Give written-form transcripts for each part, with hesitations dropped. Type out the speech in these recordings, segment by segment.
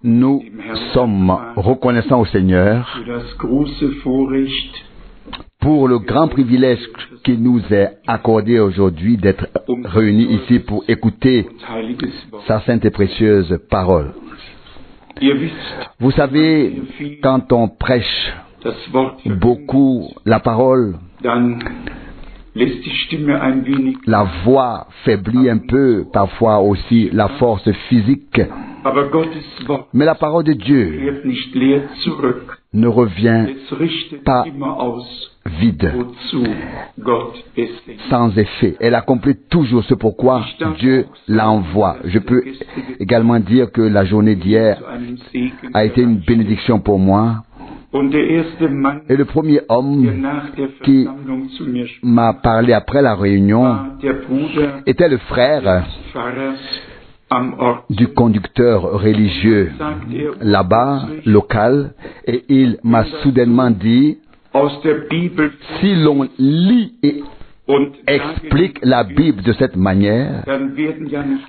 Nous sommes reconnaissants au Seigneur pour le grand privilège qui nous est accordé aujourd'hui d'être réunis ici pour écouter sa sainte et précieuse parole. Vous savez, quand on prêche beaucoup la parole, la voix faiblit un peu, parfois aussi la force physique. Mais la parole de Dieu ne revient pas vide, sans effet. Elle accomplit toujours ce pourquoi Dieu l'envoie. Je peux également dire que la journée d'hier a été une bénédiction pour moi. Et le premier homme qui m'a parlé après la réunion était le frère du conducteur religieux là-bas, local, et il m'a soudainement dit, si l'on lit et explique la Bible de cette manière,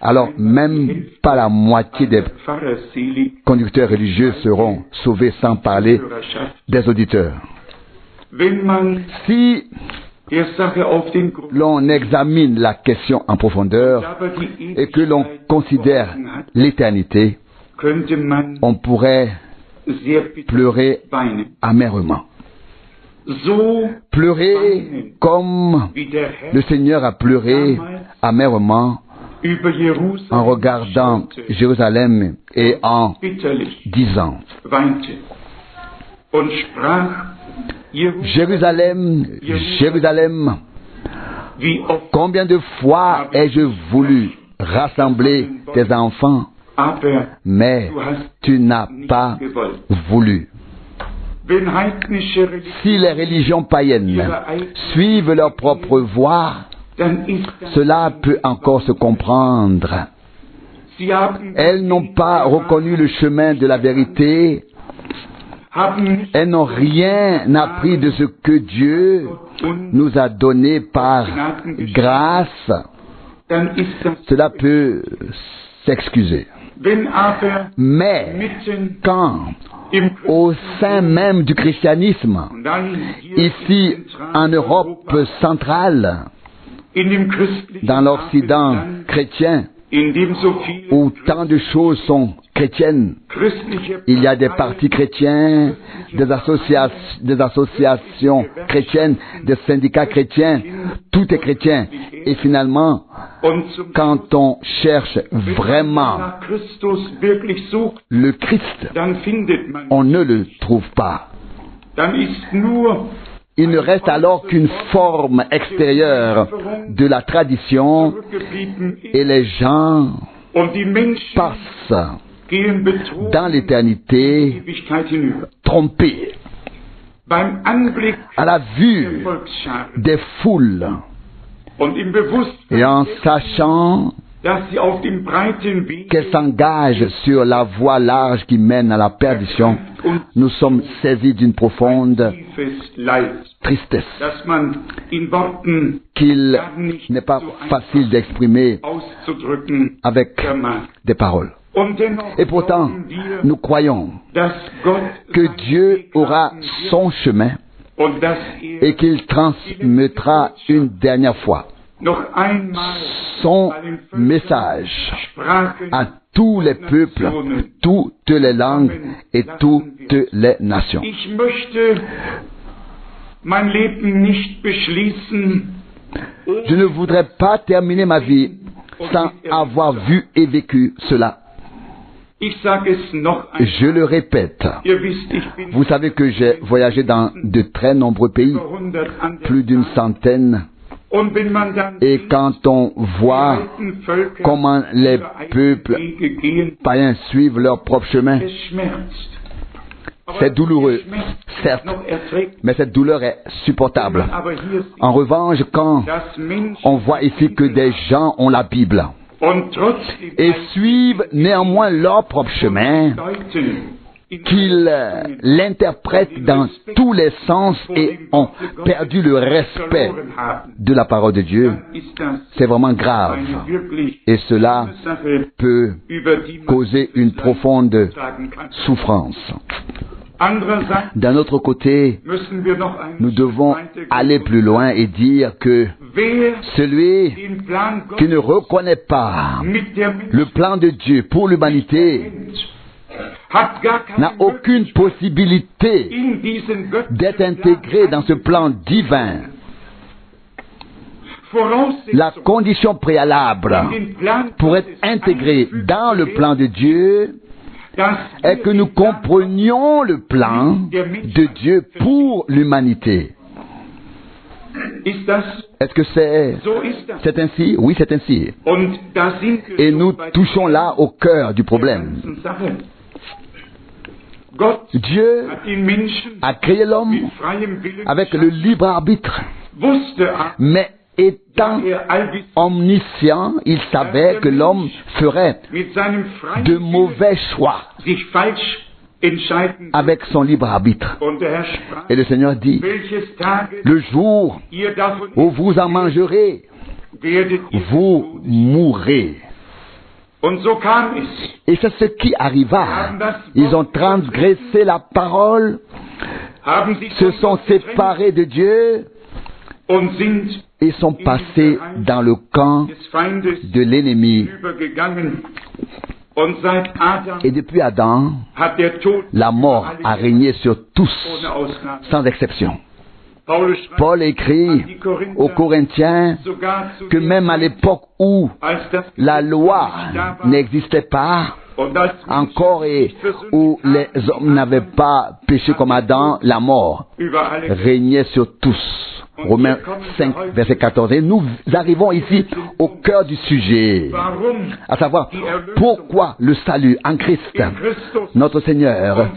alors même pas la moitié des conducteurs religieux seront sauvés, sans parler des auditeurs. Si l'on examine la question en profondeur et que l'on considère l'éternité, on pourrait pleurer amèrement. Pleurer comme le Seigneur a pleuré amèrement en regardant Jérusalem et en disant, Jérusalem, Jérusalem, combien de fois ai-je voulu rassembler tes enfants, mais tu n'as pas voulu. Si les religions païennes suivent leur propre voie, cela peut encore se comprendre. Elles n'ont pas reconnu le chemin de la vérité. Elles n'ont rien appris de ce que Dieu nous a donné par grâce. Cela peut s'excuser. Mais quand, au sein même du christianisme, ici en Europe centrale, dans l'Occident chrétien, où tant de choses sont chrétiennes, il y a des partis chrétiens, des associations chrétiennes, des syndicats chrétiens, tout est chrétien. Et finalement, quand on cherche vraiment le Christ, on ne le trouve pas. Il ne reste alors qu'une forme extérieure de la tradition et les gens passent dans l'éternité trompés. À la vue des foules et en sachant qu'elles s'engagent sur la voie large qui mène à la perdition, nous sommes saisis d'une profonde tristesse qu'il n'est pas facile d'exprimer avec des paroles. Et pourtant, nous croyons que Dieu aura son chemin et qu'il transmettra une dernière fois son message à tous les peuples, toutes les langues et toutes les nations. Je ne voudrais pas terminer ma vie sans avoir vu et vécu cela. Je le répète. Vous savez que j'ai voyagé dans de très nombreux pays, plus d'une centaine. Et quand on voit comment les peuples païens suivent leur propre chemin, c'est douloureux, certes, mais cette douleur est supportable. En revanche, quand on voit ici que des gens ont la Bible et suivent néanmoins leur propre chemin qu'ils l'interprètent dans tous les sens et ont perdu le respect de la parole de Dieu, c'est vraiment grave. Et cela peut causer une profonde souffrance. D'un autre côté, nous devons aller plus loin et dire que celui qui ne reconnaît pas le plan de Dieu pour l'humanité n'a aucune possibilité d'être intégré dans ce plan divin. La condition préalable pour être intégré dans le plan de Dieu est que nous comprenions le plan de Dieu pour l'humanité. Est-ce que c'est ainsi? Oui, c'est ainsi. Et nous touchons là au cœur du problème. Dieu a créé l'homme avec le libre arbitre, mais étant omniscient, il savait que l'homme ferait de mauvais choix avec son libre arbitre. Et le Seigneur dit, le jour où vous en mangerez, vous mourrez. Et c'est ce qui arriva. Ils ont transgressé la parole, se sont séparés de Dieu et sont passés dans le camp de l'ennemi. Et depuis Adam, la mort a régné sur tous, sans exception. Paul écrit aux Corinthiens que même à l'époque où la loi n'existait pas encore et où les hommes n'avaient pas péché comme Adam, la mort régnait sur tous. Romains 5, verset 14. Et nous arrivons ici au cœur du sujet, à savoir pourquoi le salut en Christ, notre Seigneur,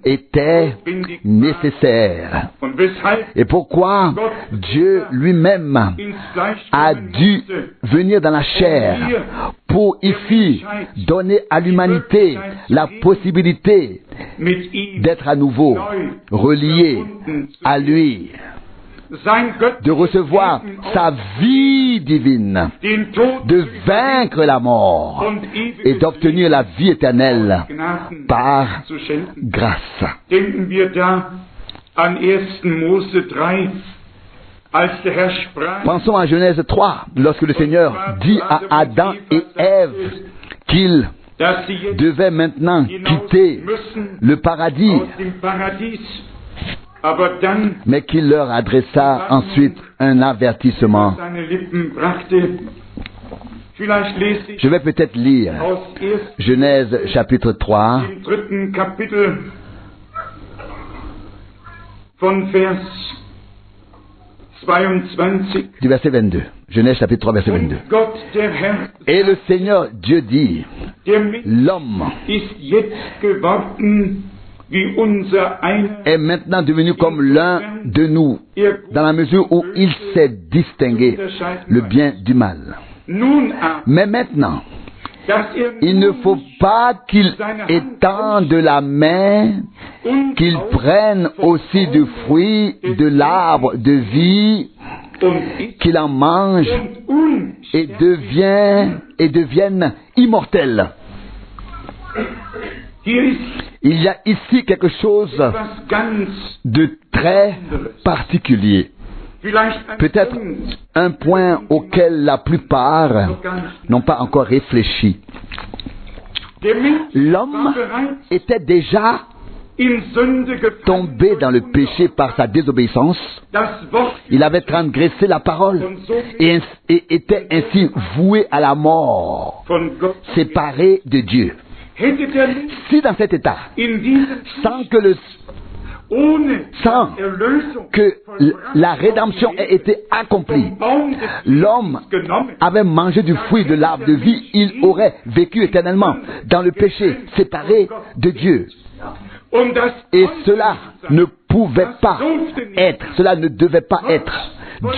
était nécessaire. Et pourquoi Dieu lui-même a dû venir dans la chair pour ici donner à l'humanité la possibilité d'être à nouveau relié à lui, de recevoir sa vie divine, de vaincre la mort et d'obtenir la vie éternelle par grâce. Pensons à Genèse 3, lorsque le Seigneur dit à Adam et Ève qu'ils devaient maintenant quitter le paradis, mais qu'il leur adressa ensuite un avertissement. Je vais peut-être lire Genèse chapitre 3, du verset 22. Genèse chapitre 3, verset 22. Et le Seigneur Dieu dit, l'homme est maintenant devenu comme l'un de nous, dans la mesure où il sait distinguer le bien du mal. Mais maintenant, il ne faut pas qu'il étende la main, qu'il prenne aussi du fruit de l'arbre de vie, qu'il en mange et devienne immortel. Il y a ici quelque chose de très particulier. Peut-être un point auquel la plupart n'ont pas encore réfléchi. L'homme était déjà tombé dans le péché par sa désobéissance. Il avait transgressé la parole et était ainsi voué à la mort, séparé de Dieu. Si dans cet état, sans que la rédemption ait été accomplie, l'homme avait mangé du fruit de l'arbre de vie, il aurait vécu éternellement dans le péché, séparé de Dieu. Et cela ne pouvait pas être, cela ne devait pas être.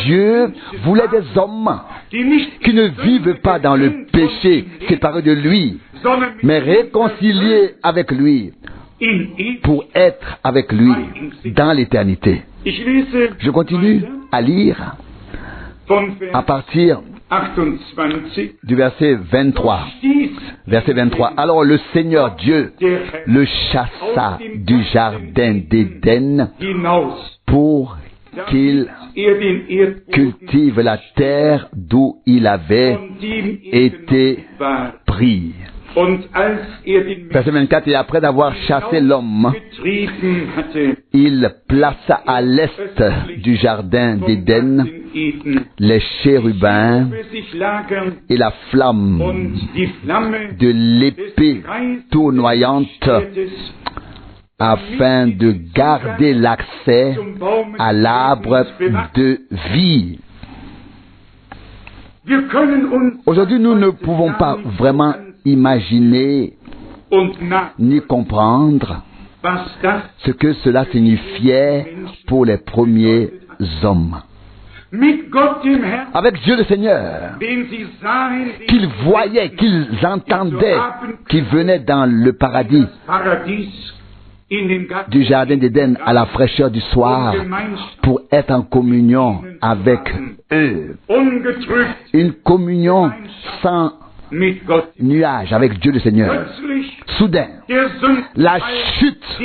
Dieu voulait des hommes qui ne vivent pas dans le péché, séparés de lui, mais réconciliés avec lui, pour être avec lui dans l'éternité. Je continue à lire à partir du verset 23. Verset 23. Alors le Seigneur Dieu le chassa du jardin d'Éden pour qu'il cultive la terre d'où il avait été pris. Verset 24, et après d'avoir chassé l'homme, il plaça à l'est du jardin d'Éden les chérubins et la flamme de l'épée tournoyante afin de garder l'accès à l'arbre de vie. Aujourd'hui, nous ne pouvons pas vraiment imaginer ni comprendre ce que cela signifiait pour les premiers hommes. Avec Dieu le Seigneur, qu'ils voyaient, qu'ils entendaient, qui venait dans le paradis du jardin d'Éden à la fraîcheur du soir pour être en communion avec eux. Une communion sans nuage avec Dieu le Seigneur. Soudain, la chute,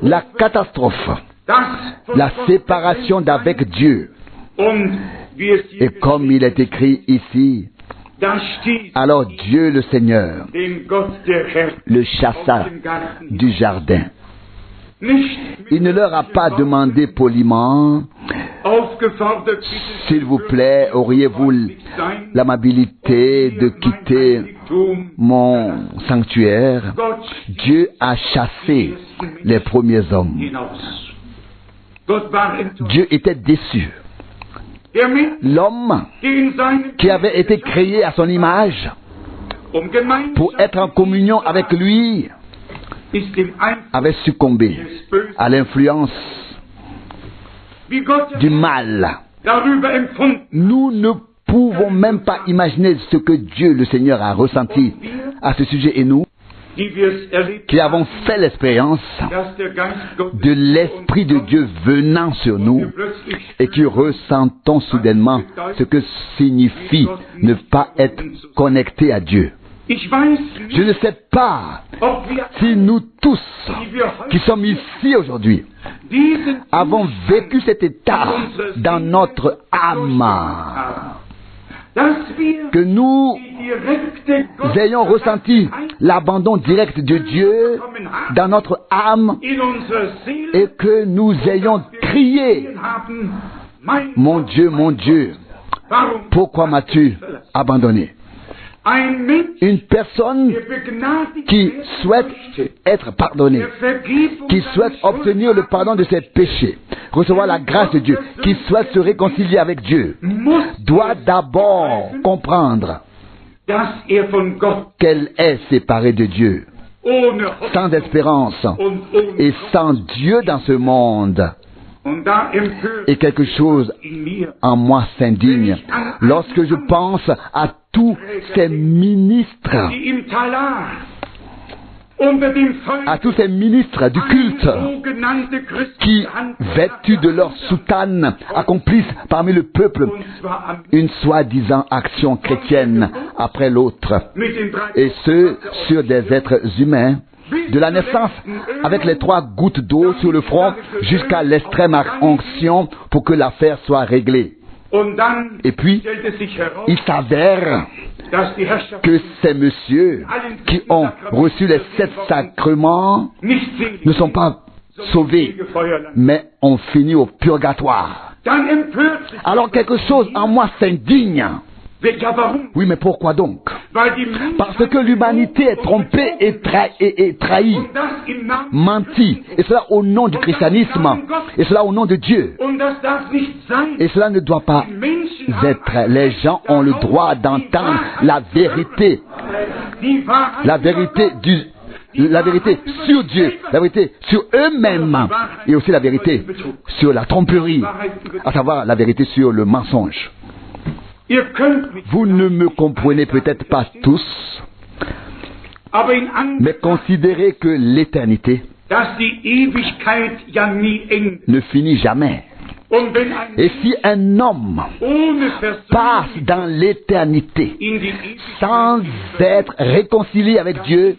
la catastrophe, la séparation d'avec Dieu. Et comme il est écrit ici, alors Dieu le Seigneur le chassa du jardin. Il ne leur a pas demandé poliment, s'il vous plaît, auriez-vous l'amabilité de quitter mon sanctuaire? Dieu a chassé les premiers hommes. Dieu était déçu. L'homme qui avait été créé à son image pour être en communion avec lui avait succombé à l'influence du mal. Nous ne pouvons même pas imaginer ce que Dieu le Seigneur a ressenti à ce sujet, et nous qui avons fait l'expérience de l'Esprit de Dieu venant sur nous et qui ressentons soudainement ce que signifie ne pas être connecté à Dieu. Je ne sais pas si nous tous qui sommes ici aujourd'hui avons vécu cet état dans notre âme, que nous ayons ressenti l'abandon direct de Dieu dans notre âme et que nous ayons crié, mon Dieu, pourquoi m'as-tu abandonné? Une personne qui souhaite être pardonnée, qui souhaite obtenir le pardon de ses péchés, recevoir la grâce de Dieu, qui souhaite se réconcilier avec Dieu, doit d'abord comprendre qu'elle est séparée de Dieu, sans espérance et sans Dieu dans ce monde. Et quelque chose en moi s'indigne lorsque je pense à tous ces ministres, du culte qui, vêtus de leur soutane, accomplissent parmi le peuple une soi-disant action chrétienne après l'autre, et ce sur des êtres humains, de la naissance avec les 3 gouttes d'eau sur le front jusqu'à l'extrême onction pour que l'affaire soit réglée. Et puis, il s'avère que ces messieurs qui ont reçu les 7 sacrements ne sont pas sauvés, mais ont fini au purgatoire. Alors quelque chose en moi s'indigne. Oui, mais pourquoi donc? Parce que l'humanité est trompée et trahie, mentie, et cela au nom du christianisme, et cela au nom de Dieu. Et cela ne doit pas être. Les gens ont le droit d'entendre la vérité sur Dieu, la vérité sur eux-mêmes, et aussi la vérité sur la tromperie, à savoir la vérité sur le mensonge. Vous ne me comprenez peut-être pas tous, Mais considérez que l'éternité ne finit jamais. Et si un homme passe dans l'éternité sans être réconcilié avec Dieu,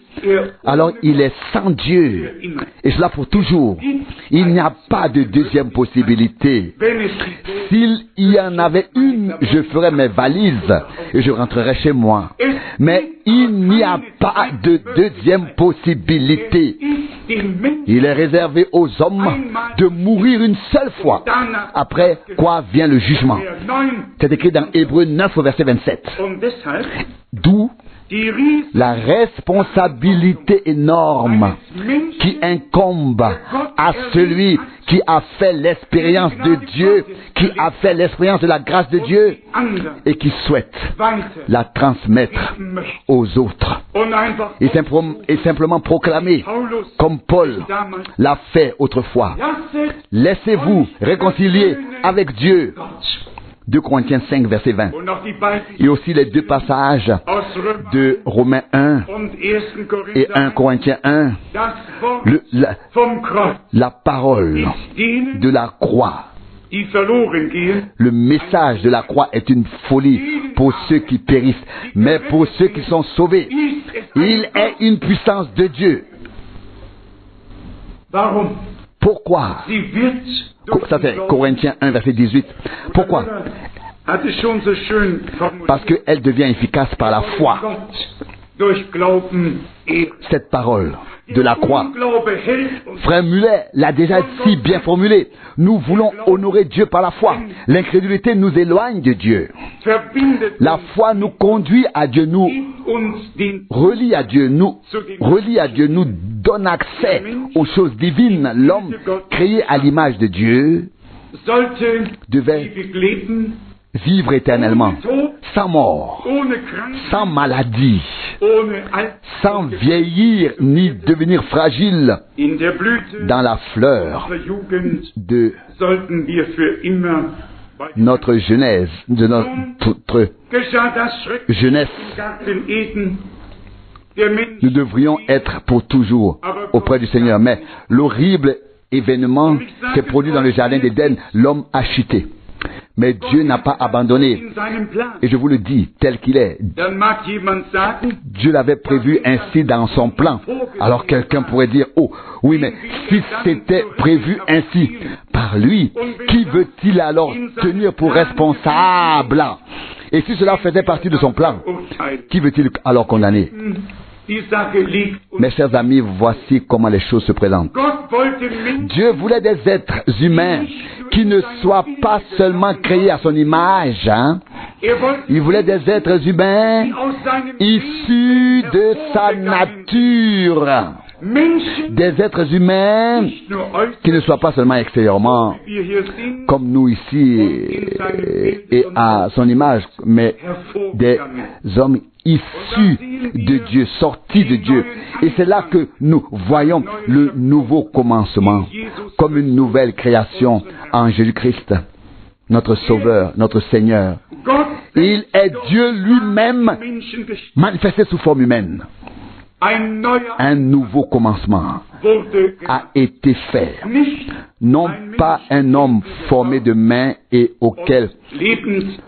alors il est sans Dieu. Et cela pour toujours. Il n'y a pas de deuxième possibilité. S'il y en avait une, je ferais mes valises et je rentrerais chez moi. Mais il n'y a pas de deuxième possibilité. Il est réservé aux hommes de mourir une seule fois. Après quoi vient le jugement. C'est écrit dans Hébreux 9, verset 27. D'où la responsabilité énorme qui incombe à celui qui a fait l'expérience de Dieu, qui a fait l'expérience de la grâce de Dieu et qui souhaite la transmettre aux autres. Et simplement proclamer, comme Paul l'a fait autrefois. Laissez-vous réconcilier avec Dieu. 2 Corinthiens 5, verset 20. Et aussi les deux passages de Romains 1 et 1 Corinthiens 1. La parole de la croix. Le message de la croix est une folie pour ceux qui périssent, mais pour ceux qui sont sauvés, il est une puissance de Dieu. Pourquoi? Ça c'est Corinthiens 1, verset 18. Pourquoi? Parce qu'elle devient efficace par la foi. Cette parole de la croix. Frère Muller l'a déjà si bien formulé. Nous voulons honorer Dieu par la foi. L'incrédulité nous éloigne de Dieu. La foi nous conduit à Dieu, nous relie à Dieu, nous donne accès aux choses divines. L'homme créé à l'image de Dieu devait vivre éternellement, sans mort, sans maladie, sans vieillir ni devenir fragile. Dans la fleur de notre jeunesse, nous devrions être pour toujours auprès du Seigneur. Mais l'horrible événement s'est produit dans le jardin d'Éden. L'homme a chuté. Mais Dieu n'a pas abandonné. Et je vous le dis tel qu'il est. Dieu l'avait prévu ainsi dans son plan. Alors quelqu'un pourrait dire, oh, oui, mais si c'était prévu ainsi par lui, qui veut-il alors tenir pour responsable? Et si cela faisait partie de son plan, qui veut-il alors condamner? Mes chers amis, voici comment les choses se présentent. Dieu voulait des êtres humains qui ne soient pas seulement créés à son image. Il voulait des êtres humains issus de sa nature. Des êtres humains qui ne soient pas seulement extérieurement comme nous ici et à son image, mais des hommes issus de Dieu, sortis de Dieu. Et c'est là que nous voyons le nouveau commencement comme une nouvelle création en Jésus-Christ, notre Sauveur, notre Seigneur. Il est Dieu lui-même manifesté sous forme humaine. Un nouveau commencement a été fait. Non pas un homme formé de main et auquel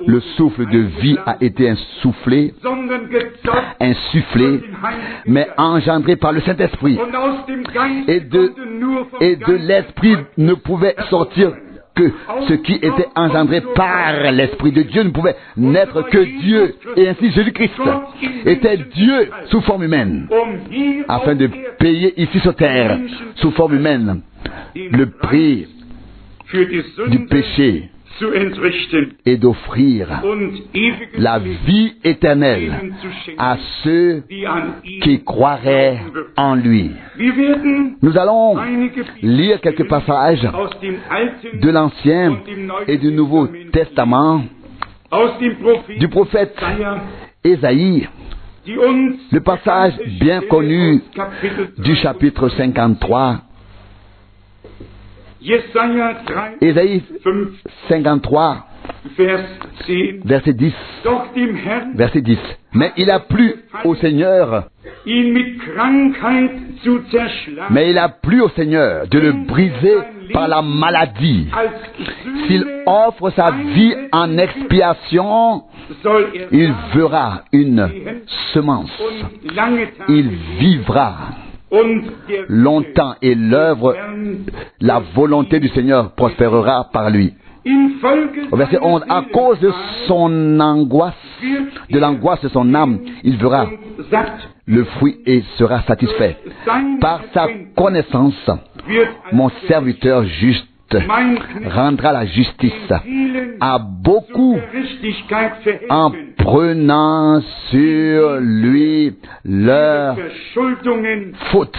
le souffle de vie a été insufflé, mais engendré par le Saint-Esprit. Et de l'Esprit ne pouvait sortir que ce qui était engendré par l'Esprit de Dieu ne pouvait naître que Dieu. Et ainsi Jésus-Christ était Dieu sous forme humaine, afin de payer ici sur terre, sous forme humaine, le prix du péché et d'offrir la vie éternelle à ceux qui croiraient en lui. Nous allons lire quelques passages de l'Ancien et du Nouveau Testament du prophète Ésaïe, le passage bien connu du chapitre 53. Ésaïe 53, Verset 10. Verset 10. Mais il a plu au Seigneur. Mais il a plu au Seigneur de le briser par la maladie. S'il offre sa vie en expiation, il verra une semence. Il vivra longtemps et l'œuvre, la volonté du Seigneur prospérera par lui. Au verset 11, à cause de son angoisse, de l'angoisse de son âme, il verra le fruit et sera satisfait. Par sa connaissance, mon serviteur juste rendra la justice à beaucoup en prenant sur lui leurs fautes.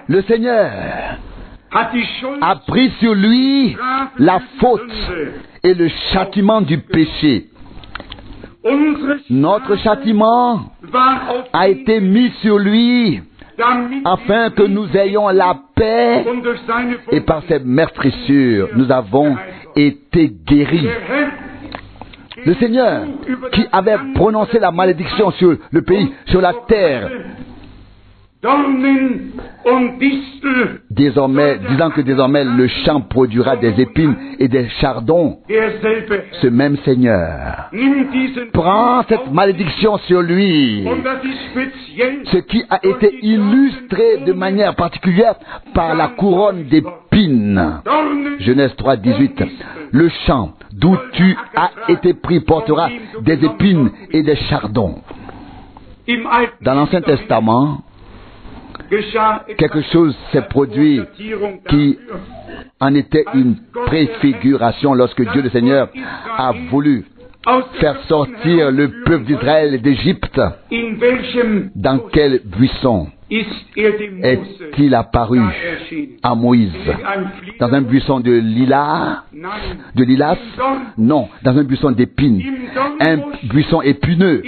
Le Seigneur a pris sur lui la faute et le châtiment du péché. Notre châtiment a été mis sur lui afin que nous ayons la paix, et par ses meurtrissures nous avons été guéris. Le Seigneur qui avait prononcé la malédiction sur le pays, sur la terre, désormais, disant que désormais le champ produira des épines et des chardons, ce même Seigneur prend cette malédiction sur lui, ce qui a été illustré de manière particulière par la couronne d'épines. Genèse 3, 18. Le champ d'où tu as été pris portera des épines et des chardons. Dans l'Ancien Testament, quelque chose s'est produit qui en était une préfiguration lorsque Dieu le Seigneur a voulu faire sortir le peuple d'Israël d'Égypte. Dans quel buisson est-il apparu à Moïse? Dans un buisson de lilas? Non, dans un buisson d'épines. Un buisson épineux.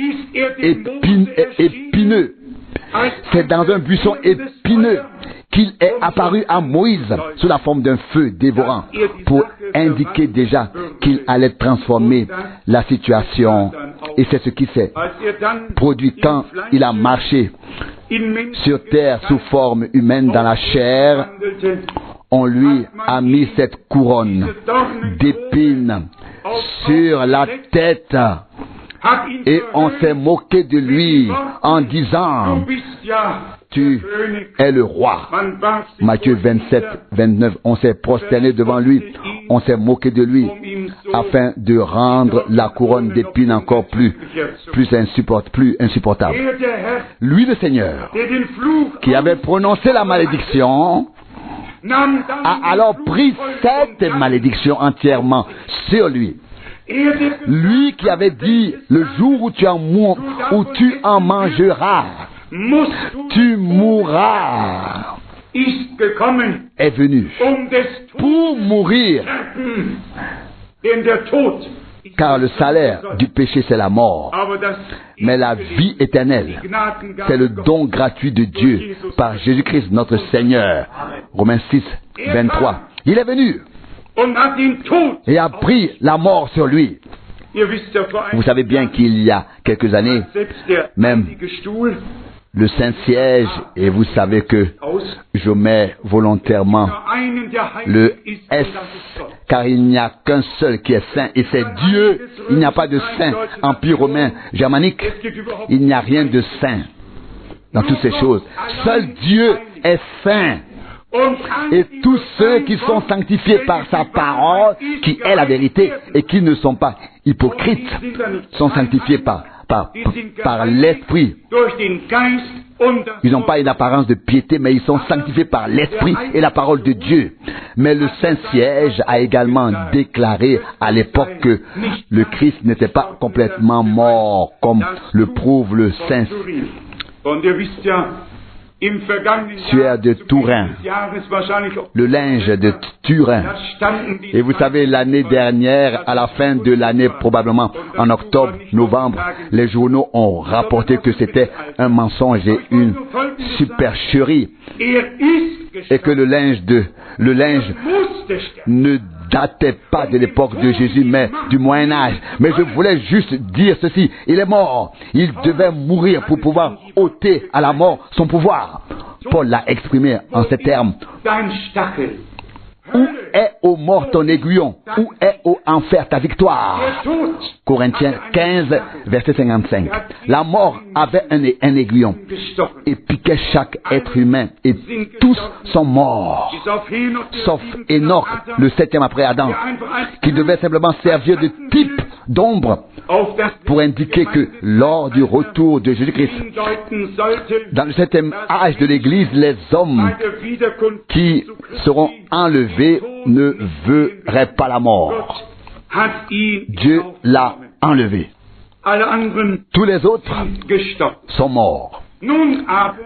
Épineux. C'est dans un buisson épineux qu'il est apparu à Moïse sous la forme d'un feu dévorant pour indiquer déjà qu'il allait transformer la situation. Et c'est ce qui s'est produit quand il a marché sur terre sous forme humaine dans la chair. On lui a mis cette couronne d'épines sur la tête. Et on s'est moqué de lui en disant, tu es le roi. Matthieu 27, 29, on s'est prosterné devant lui, on s'est moqué de lui, afin de rendre la couronne d'épines encore plus insupportable. Lui, le Seigneur, qui avait prononcé la malédiction, a alors pris cette malédiction entièrement sur lui. Lui qui avait dit, le jour où tu en mangeras, tu mourras, est venu pour mourir. Car le salaire du péché, c'est la mort. Mais la vie éternelle, c'est le don gratuit de Dieu par Jésus-Christ notre Seigneur. Romains 6, 23. Il est venu et a pris la mort sur lui. Vous savez bien qu'il y a quelques années, même le Saint-Siège, et vous savez que je mets volontairement le S, car il n'y a qu'un seul qui est saint, et c'est Dieu. Il n'y a pas de saint. Empire romain germanique, il n'y a rien de saint dans toutes ces choses. Seul Dieu est saint. Et tous ceux qui sont sanctifiés par sa parole, qui est la vérité, et qui ne sont pas hypocrites, sont sanctifiés par l'Esprit. Ils n'ont pas une apparence de piété, mais ils sont sanctifiés par l'Esprit et la parole de Dieu. Mais le Saint-Siège a également déclaré à l'époque que le Christ n'était pas complètement mort, comme le prouve le Saint. suaire de Turin, le linge de Turin. Et vous savez, l'année dernière, à la fin de l'année, probablement en octobre, novembre, les journaux ont rapporté que c'était un mensonge et une supercherie. Et que le linge ne datait pas de l'époque de Jésus, mais du Moyen-Âge. Mais je voulais juste dire ceci. Il est mort. Il devait mourir pour pouvoir ôter à la mort son pouvoir. Paul l'a exprimé en ces termes. Où est, ô mort, ton aiguillon? Où est, ô enfer, ta victoire? Corinthiens 15, verset 55. La mort avait un aiguillon et piquait chaque être humain, et tous sont morts, sauf Enoch, le 7e après Adam, qui devait simplement servir de type, d'ombre, pour indiquer que lors du retour de Jésus-Christ, dans le 7e âge de l'Église, les hommes qui seront enlevés ne verraient pas la mort. Dieu l'a enlevé. Tous les autres sont morts.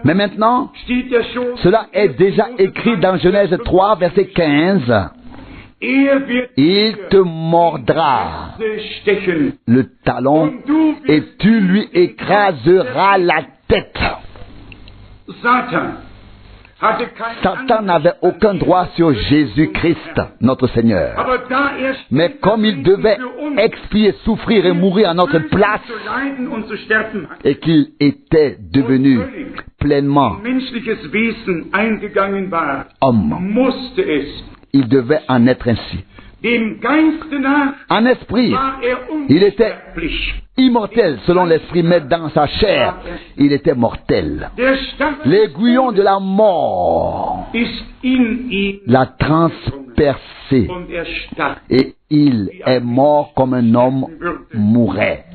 Mais maintenant, cela est déjà écrit dans Genèse 3, verset 15. Il te mordra le talon et tu lui écraseras la tête. Satan n'avait aucun droit sur Jésus-Christ, notre Seigneur. Mais comme il devait expier, souffrir et mourir à notre place, et qu'il était devenu pleinement homme, il devait en être ainsi. En esprit, il était immortel selon l'esprit, mais dans sa chair, il était mortel. L'aiguillon de la mort l'a transpercé et il est mort comme un homme mourrait.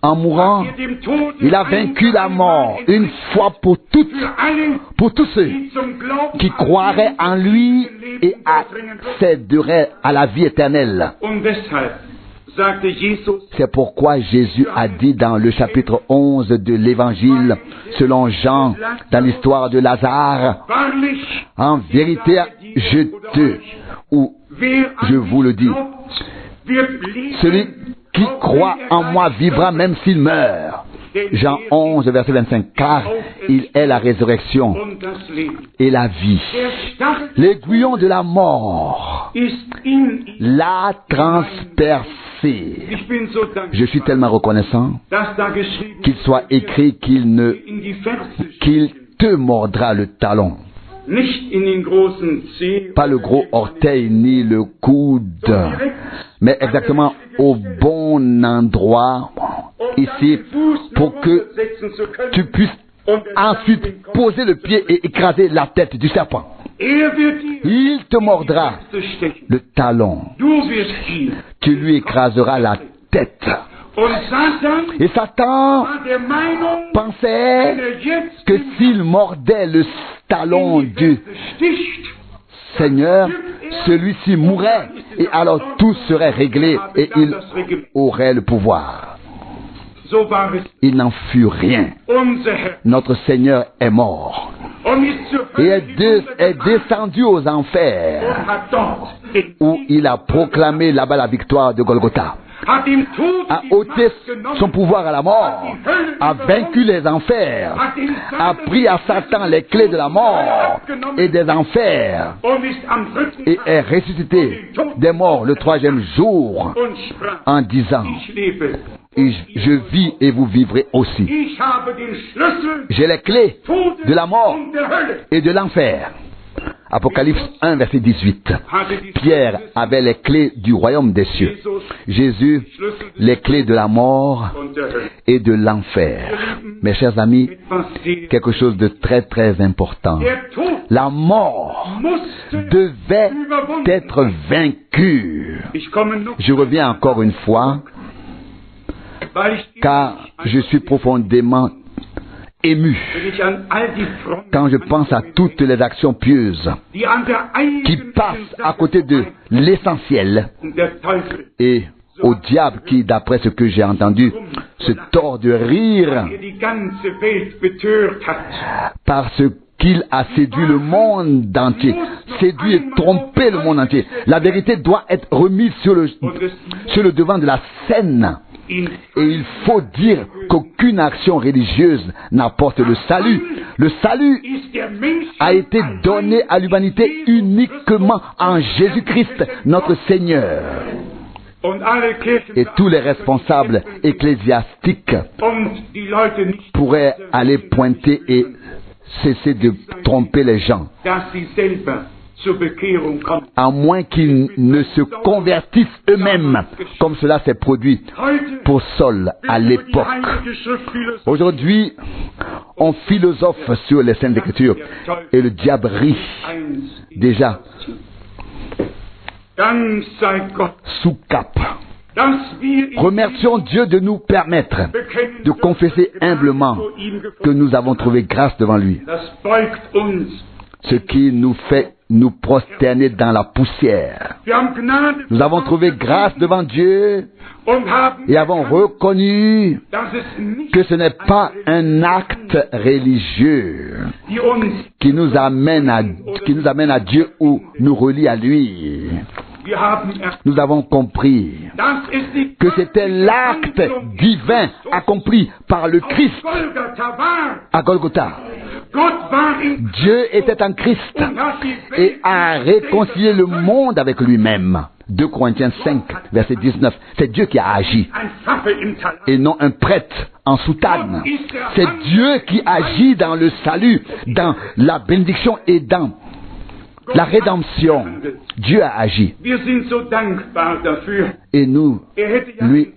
En mourant, il a vaincu la mort une fois pour toutes, pour tous ceux qui croiraient en lui et accéderaient à la vie éternelle. C'est pourquoi Jésus a dit dans le chapitre 11 de l'Évangile, selon Jean, dans l'histoire de Lazare, « En vérité, je vous le dis, celui qui croit en moi vivra même s'il meurt. » Jean 11, verset 25, car il est la résurrection et la vie. L'aiguillon de la mort l'a transpercé. Je suis tellement reconnaissant qu'il soit écrit qu'il te mordra le talon. Pas le gros orteil ni le coude, mais exactement au bon endroit, ici, pour que tu puisses ensuite poser le pied et écraser la tête du serpent. Il te mordra le talon. Tu lui écraseras la tête. Et Satan pensait que s'il mordait le talon du Seigneur, celui-ci mourrait et alors tout serait réglé et il aurait le pouvoir. Il n'en fut rien. Notre Seigneur est mort et est descendu aux enfers où il a proclamé là-bas la victoire de Golgotha, a ôté son pouvoir à la mort, a vaincu les enfers, a pris à Satan les clés de la mort et des enfers et est ressuscité des morts le 3e jour en disant, je vis et vous vivrez aussi. J'ai les clés de la mort et de l'enfer. Apocalypse 1, verset 18. Pierre avait les clés du royaume des cieux. Jésus, les clés de la mort et de l'enfer. Mes chers amis, quelque chose de très très important. La mort devait être vaincue. Je reviens encore une fois, car je suis profondément ému quand je pense à toutes les actions pieuses qui passent à côté de l'essentiel et au diable qui, d'après ce que j'ai entendu, se tord de rire parce qu'il a séduit le monde entier, séduit et trompé le monde entier. La vérité doit être remise sur le devant de la scène. Et il faut dire qu'aucune action religieuse n'apporte le salut. Le salut a été donné à l'humanité uniquement en Jésus-Christ, notre Seigneur. Et tous les responsables ecclésiastiques pourraient aller pointer et cesser de tromper les gens, à moins qu'ils ne se convertissent eux-mêmes, comme cela s'est produit pour Saul à l'époque. Aujourd'hui, on philosophe sur les Saintes Écritures et le diable rit déjà sous cape. Remercions Dieu de nous permettre de confesser humblement que nous avons trouvé grâce devant lui, ce qui nous fait nous prosterner dans la poussière. Nous avons trouvé grâce devant Dieu et avons reconnu que ce n'est pas un acte religieux qui nous amène à Dieu ou nous relie à lui. Nous avons compris que c'était l'acte divin accompli par le Christ à Golgotha. Dieu était en Christ et a réconcilié le monde avec lui-même. 2 Corinthiens 5, verset 19. C'est Dieu qui a agi et non un prêtre en soutane. C'est Dieu qui agit dans le salut, dans la bénédiction et dans la rédemption. Dieu a agi. Et nous, lui,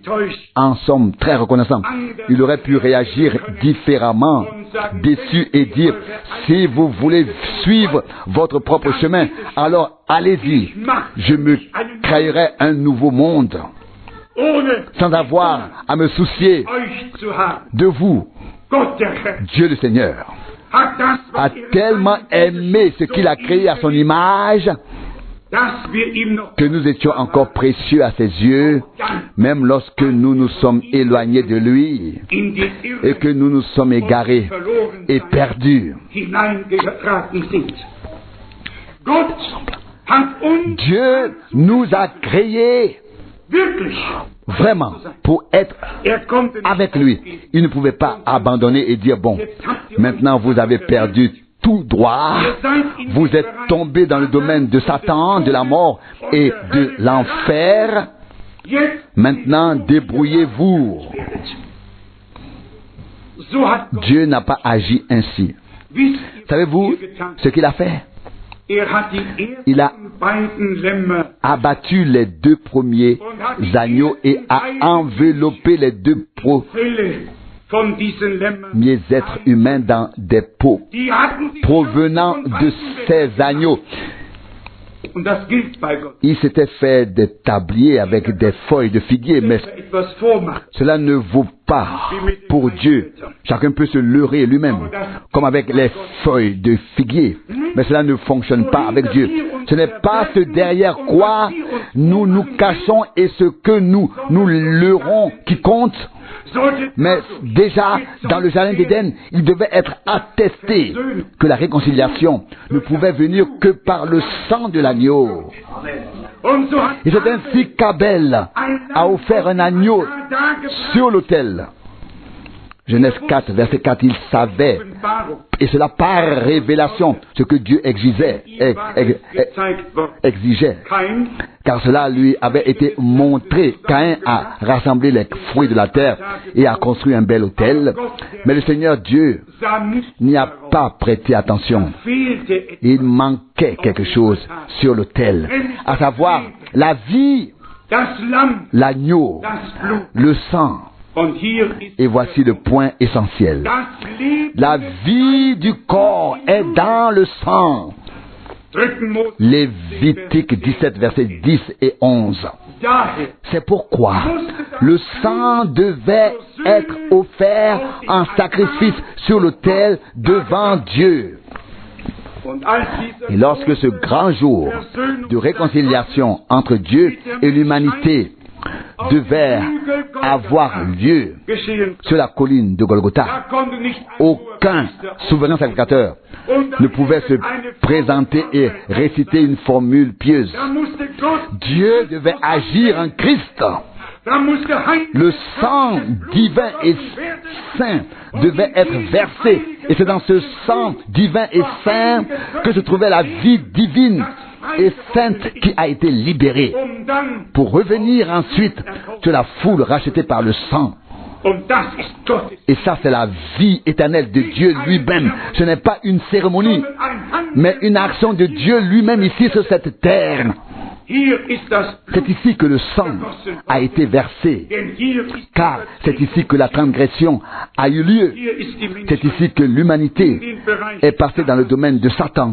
en sommes très reconnaissants. Il aurait pu réagir différemment, déçu et dire, si vous voulez suivre votre propre chemin, alors allez-y. Je me créerai un nouveau monde, sans avoir à me soucier de vous. Dieu le Seigneur a tellement aimé ce qu'il a créé à son image que nous étions encore précieux à ses yeux, même lorsque nous nous sommes éloignés de lui et que nous nous sommes égarés et perdus. Dieu nous a créés vraiment pour être avec lui. Il ne pouvait pas abandonner et dire, bon, maintenant vous avez perdu tout droit, vous êtes tombé dans le domaine de Satan, de la mort et de l'enfer, maintenant débrouillez-vous. Dieu n'a pas agi ainsi. Savez-vous ce qu'il a fait? Il a abattu les 2 premiers agneaux et a enveloppé les 2 premiers êtres humains dans des peaux provenant de ces agneaux. Il s'était fait des tabliers avec des feuilles de figuier, mais cela ne vaut pas pour Dieu. Chacun peut se leurrer lui-même, comme avec les feuilles de figuier, mais cela ne fonctionne pas avec Dieu. Ce n'est pas ce derrière quoi nous nous cachons et ce que nous leurrons qui compte. Mais déjà, dans le jardin d'Éden, il devait être attesté que la réconciliation ne pouvait venir que par le sang de l'agneau. Et c'est ainsi qu'Abel a offert un agneau sur l'autel. Genèse 4, verset 4, il savait, et cela par révélation, ce que Dieu exigeait, car cela lui avait été montré. Caïn a rassemblé les fruits de la terre et a construit un bel autel, mais le Seigneur Dieu n'y a pas prêté attention. Il manquait quelque chose sur l'autel, à savoir la vie, l'agneau, le sang. Et voici le point essentiel. La vie du corps est dans le sang. Lévitique 17, versets 10 et 11. C'est pourquoi le sang devait être offert en sacrifice sur l'autel devant Dieu. Et lorsque ce grand jour de réconciliation entre Dieu et l'humanité devait avoir lieu sur la colline de Golgotha. Aucun souverain sacrificateur ne pouvait se présenter et réciter une formule pieuse. Dieu devait agir en Christ. Le sang divin et saint devait être versé. Et c'est dans ce sang divin et saint que se trouvait la vie divine et sainte qui a été libérée pour revenir ensuite sur la foule rachetée par le sang. Et ça, c'est la vie éternelle de Dieu lui-même. Ce n'est pas une cérémonie, mais une action de Dieu lui-même ici sur cette terre. C'est ici que le sang a été versé, car c'est ici que la transgression a eu lieu. C'est ici que l'humanité est passée dans le domaine de Satan.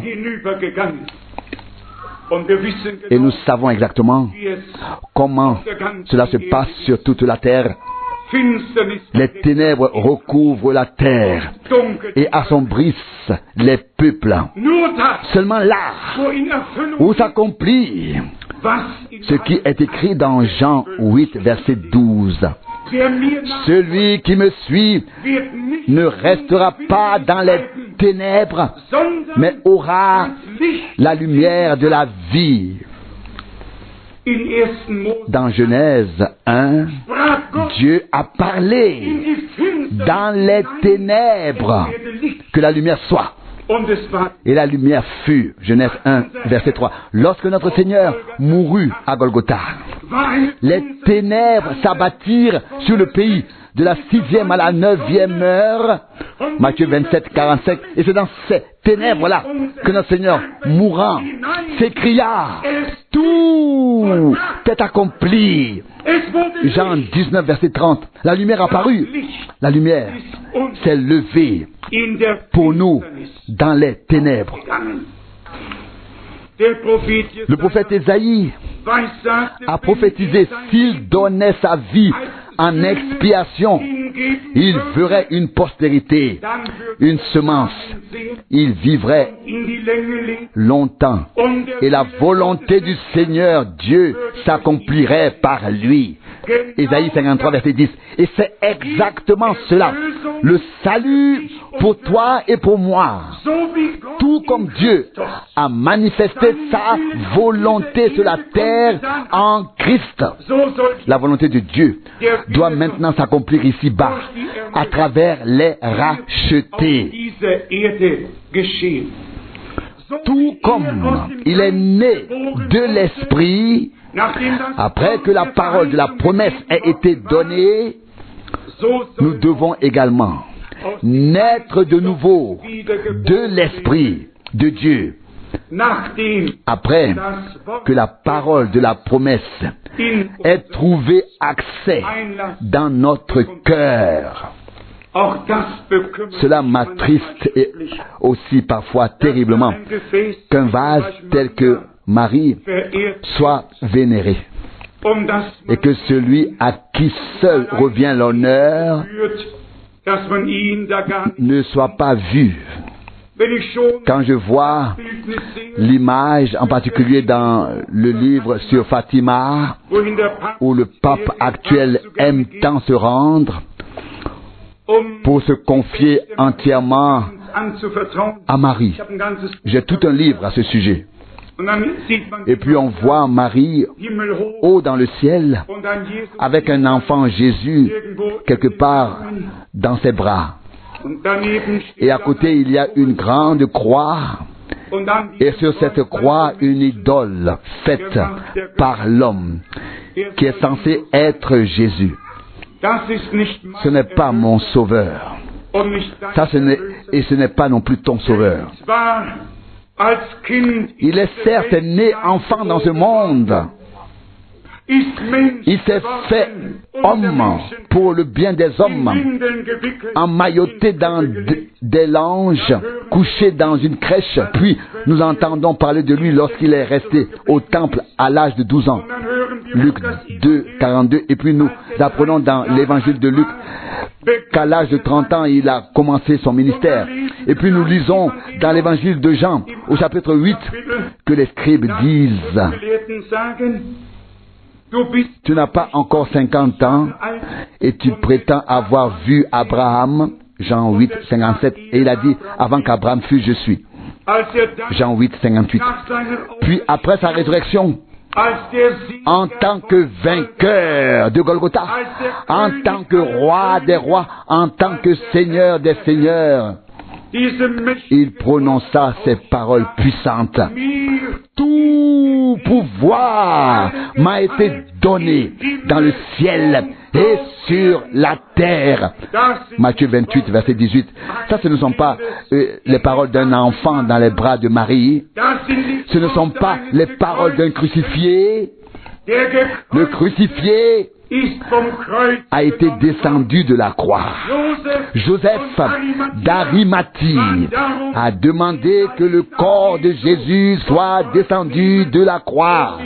Et nous savons exactement comment cela se passe sur toute la terre. Les ténèbres recouvrent la terre et assombrissent les peuples. Seulement là où s'accomplit ce qui est écrit dans Jean 8, verset 12. Celui qui me suit ne restera pas dans les ténèbres, mais aura la lumière de la vie. Dans Genèse 1, Dieu a parlé dans les ténèbres que la lumière soit. Et la lumière fut, Genèse 1, verset 3. Lorsque notre Seigneur mourut à Golgotha, les ténèbres s'abattirent sur le pays de la 6e à la 9e heure, Matthieu 27, 45, et c'est dans ces ténèbres-là que notre Seigneur, mourant, s'écria, tout est accompli. Jean 19, verset 30, la lumière apparut, la lumière s'est levée pour nous dans les ténèbres. Le prophète Ésaïe a prophétisé, s'il donnait sa vie en expiation, il ferait une postérité, une semence, il vivrait longtemps, et la volonté du Seigneur Dieu s'accomplirait par lui. Ésaïe 53, verset 10. Et c'est exactement cela. Le salut pour toi et pour moi. Tout comme Dieu a manifesté sa volonté sur la terre en Christ. La volonté de Dieu doit maintenant s'accomplir ici-bas à travers les rachetés. Tout comme il est né de l'Esprit, après que la parole de la promesse ait été donnée, nous devons également naître de nouveau de l'Esprit de Dieu. Après que la parole de la promesse ait trouvé accès dans notre cœur. Cela m'attriste et aussi parfois terriblement qu'un vase tel que Marie soit vénéré et que celui à qui seul revient l'honneur ne soit pas vu. Quand je vois l'image, en particulier dans le livre sur Fatima, où le pape actuel aime tant se rendre pour se confier entièrement à Marie. J'ai tout un livre à ce sujet. Et puis on voit Marie haut dans le ciel avec un enfant Jésus quelque part dans ses bras. Et à côté il y a une grande croix. Et sur cette croix une idole faite par l'homme qui est censé être Jésus. Ce n'est pas mon sauveur. Et ce n'est pas non plus ton sauveur. Il est certes né enfant dans ce monde. Il s'est fait homme pour le bien des hommes, emmailloté dans des langes, couché dans une crèche. Puis nous entendons parler de lui lorsqu'il est resté au temple à l'âge de 12 ans. Luc 2, 42. Et puis nous apprenons dans l'évangile de Luc qu'à l'âge de 30 ans, il a commencé son ministère. Et puis nous lisons dans l'évangile de Jean, au chapitre 8, que les scribes disent Tu n'as pas encore 50 ans et tu prétends avoir vu Abraham, Jean 8, 57, et il a dit, avant qu'Abraham fût, je suis. Jean 8, 58. Puis après sa résurrection, en tant que vainqueur de Golgotha, en tant que roi des rois, en tant que seigneur des seigneurs, il prononça ces paroles puissantes. Tout pouvoir m'a été donné dans le ciel et sur la terre. Matthieu 28, verset 18. Ça, ce ne sont pas les paroles d'un enfant dans les bras de Marie. Ce ne sont pas les paroles d'un crucifié. Le crucifié a été descendu de la croix. Joseph d'Arimathie a demandé que le corps de Jésus soit descendu de la croix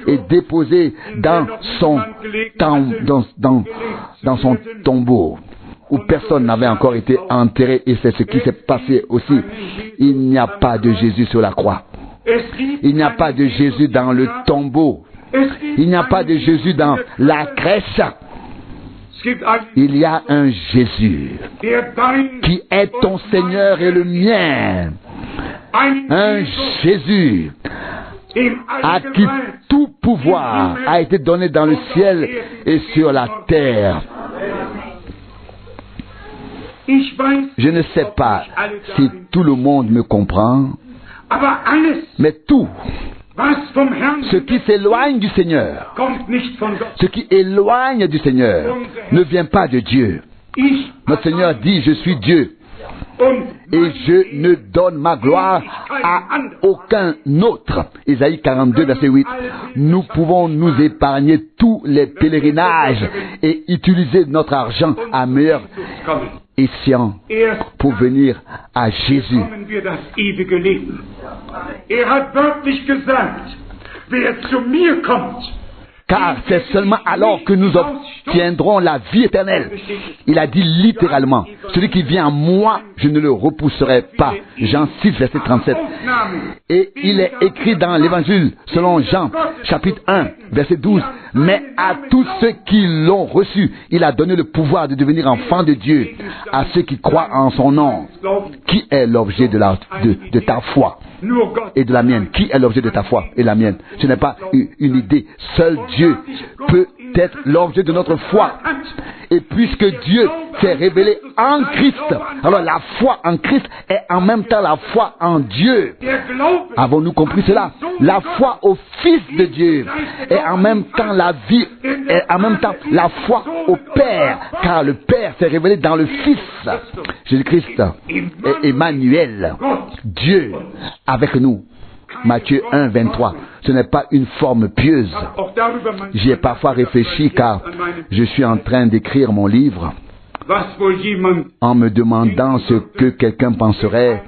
et déposé dans son tombeau où personne n'avait encore été enterré, et c'est ce qui s'est passé aussi. Il n'y a pas de Jésus sur la croix. Il n'y a pas de Jésus dans le tombeau. Il n'y a pas de Jésus dans la crèche. Il y a un Jésus qui est ton Seigneur et le mien. Un Jésus à qui tout pouvoir a été donné dans le ciel et sur la terre. Je ne sais pas si tout le monde me comprend, mais tout ce qui s'éloigne du Seigneur, ce qui éloigne du Seigneur, ne vient pas de Dieu. Notre Seigneur dit, je suis Dieu, et je ne donne ma gloire à aucun autre. Isaïe 42, verset 8. Nous pouvons nous épargner tous les pèlerinages et utiliser notre argent à meilleur escient pour venir à Jésus. Car c'est seulement alors que nous obtiendrons la vie éternelle. Il a dit littéralement, celui qui vient à moi, je ne le repousserai pas. Jean 6, verset 37. Et il est écrit dans l'évangile, selon Jean, chapitre 1, verset 12, mais à tous ceux qui l'ont reçu, il a donné le pouvoir de devenir enfants de Dieu, à ceux qui croient en son nom. Qui est l'objet de ta foi et de la mienne? Qui est l'objet de ta foi et de la mienne? Ce n'est pas une idée. Seul Dieu peut être l'objet de notre foi. Et puisque Dieu s'est révélé en Christ, alors la foi en Christ est en même temps la foi en Dieu. Avons-nous compris cela? La foi au Fils de Dieu est en même temps la vie, est en même temps la foi au Père, car le Père s'est révélé dans le Fils. Jésus-Christ est Emmanuel, Dieu avec nous. Matthieu 1, 23. Ce n'est pas une forme pieuse. J'y ai parfois réfléchi car je suis en train d'écrire mon livre en me demandant ce que quelqu'un penserait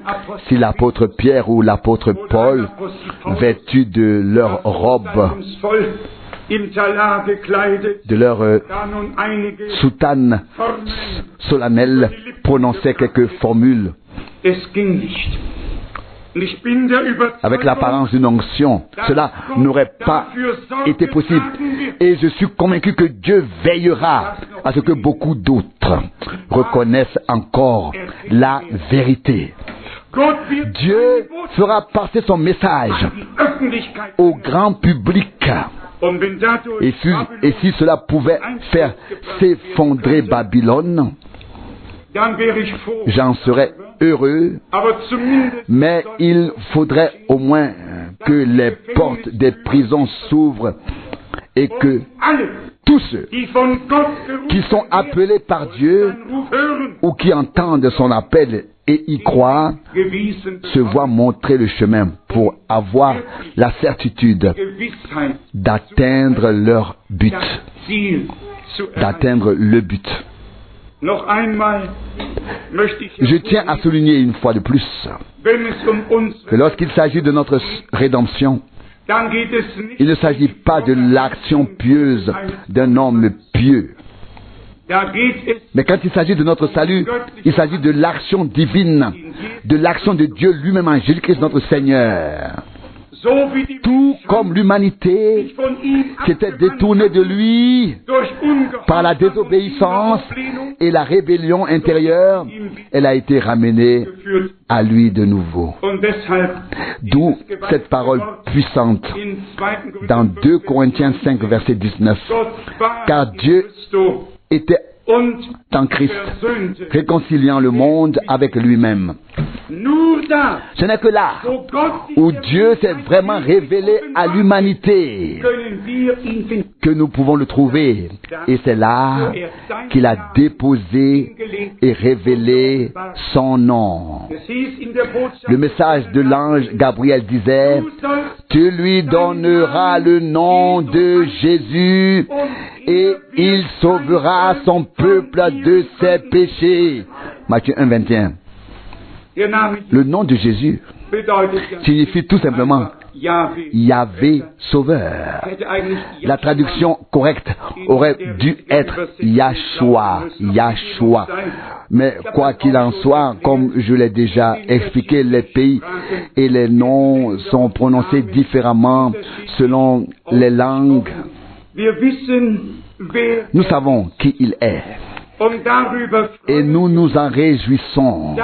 si l'apôtre Pierre ou l'apôtre Paul, vêtus de leur robe, de leur soutane solennelle, prononçaient quelques formules avec l'apparence d'une onction. Cela n'aurait pas été possible. Et je suis convaincu que Dieu veillera à ce que beaucoup d'autres reconnaissent encore la vérité. Dieu fera passer son message au grand public. Et si cela pouvait faire s'effondrer Babylone, j'en serais heureux, mais il faudrait au moins que les portes des prisons s'ouvrent et que tous ceux qui sont appelés par Dieu ou qui entendent son appel et y croient se voient montrer le chemin pour avoir la certitude d'atteindre leur but, d'atteindre le but. Je tiens à souligner une fois de plus que lorsqu'il s'agit de notre rédemption, il ne s'agit pas de l'action pieuse d'un homme pieux. Mais quand il s'agit de notre salut, il s'agit de l'action divine, de l'action de Dieu lui-même en Jésus-Christ notre Seigneur. Tout comme l'humanité s'était détournée de lui par la désobéissance et la rébellion intérieure, elle a été ramenée à lui de nouveau. D'où cette parole puissante dans 2 Corinthiens 5, verset 19. Car Dieu était en Christ, réconciliant le monde avec lui-même. Ce n'est que là où Dieu s'est vraiment révélé à l'humanité que nous pouvons le trouver. Et c'est là qu'il a déposé et révélé son nom. Le message de l'ange Gabriel disait: tu lui donneras le nom de Jésus et il sauvera son peuple de ses péchés. Matthieu 1, 21. Le nom de Jésus signifie tout simplement Yahvé Sauveur. La traduction correcte aurait dû être Yahshua. Mais quoi qu'il en soit, comme je l'ai déjà expliqué, les pays et les noms sont prononcés différemment selon les langues. Nous savons qui il est. Et nous nous en réjouissons.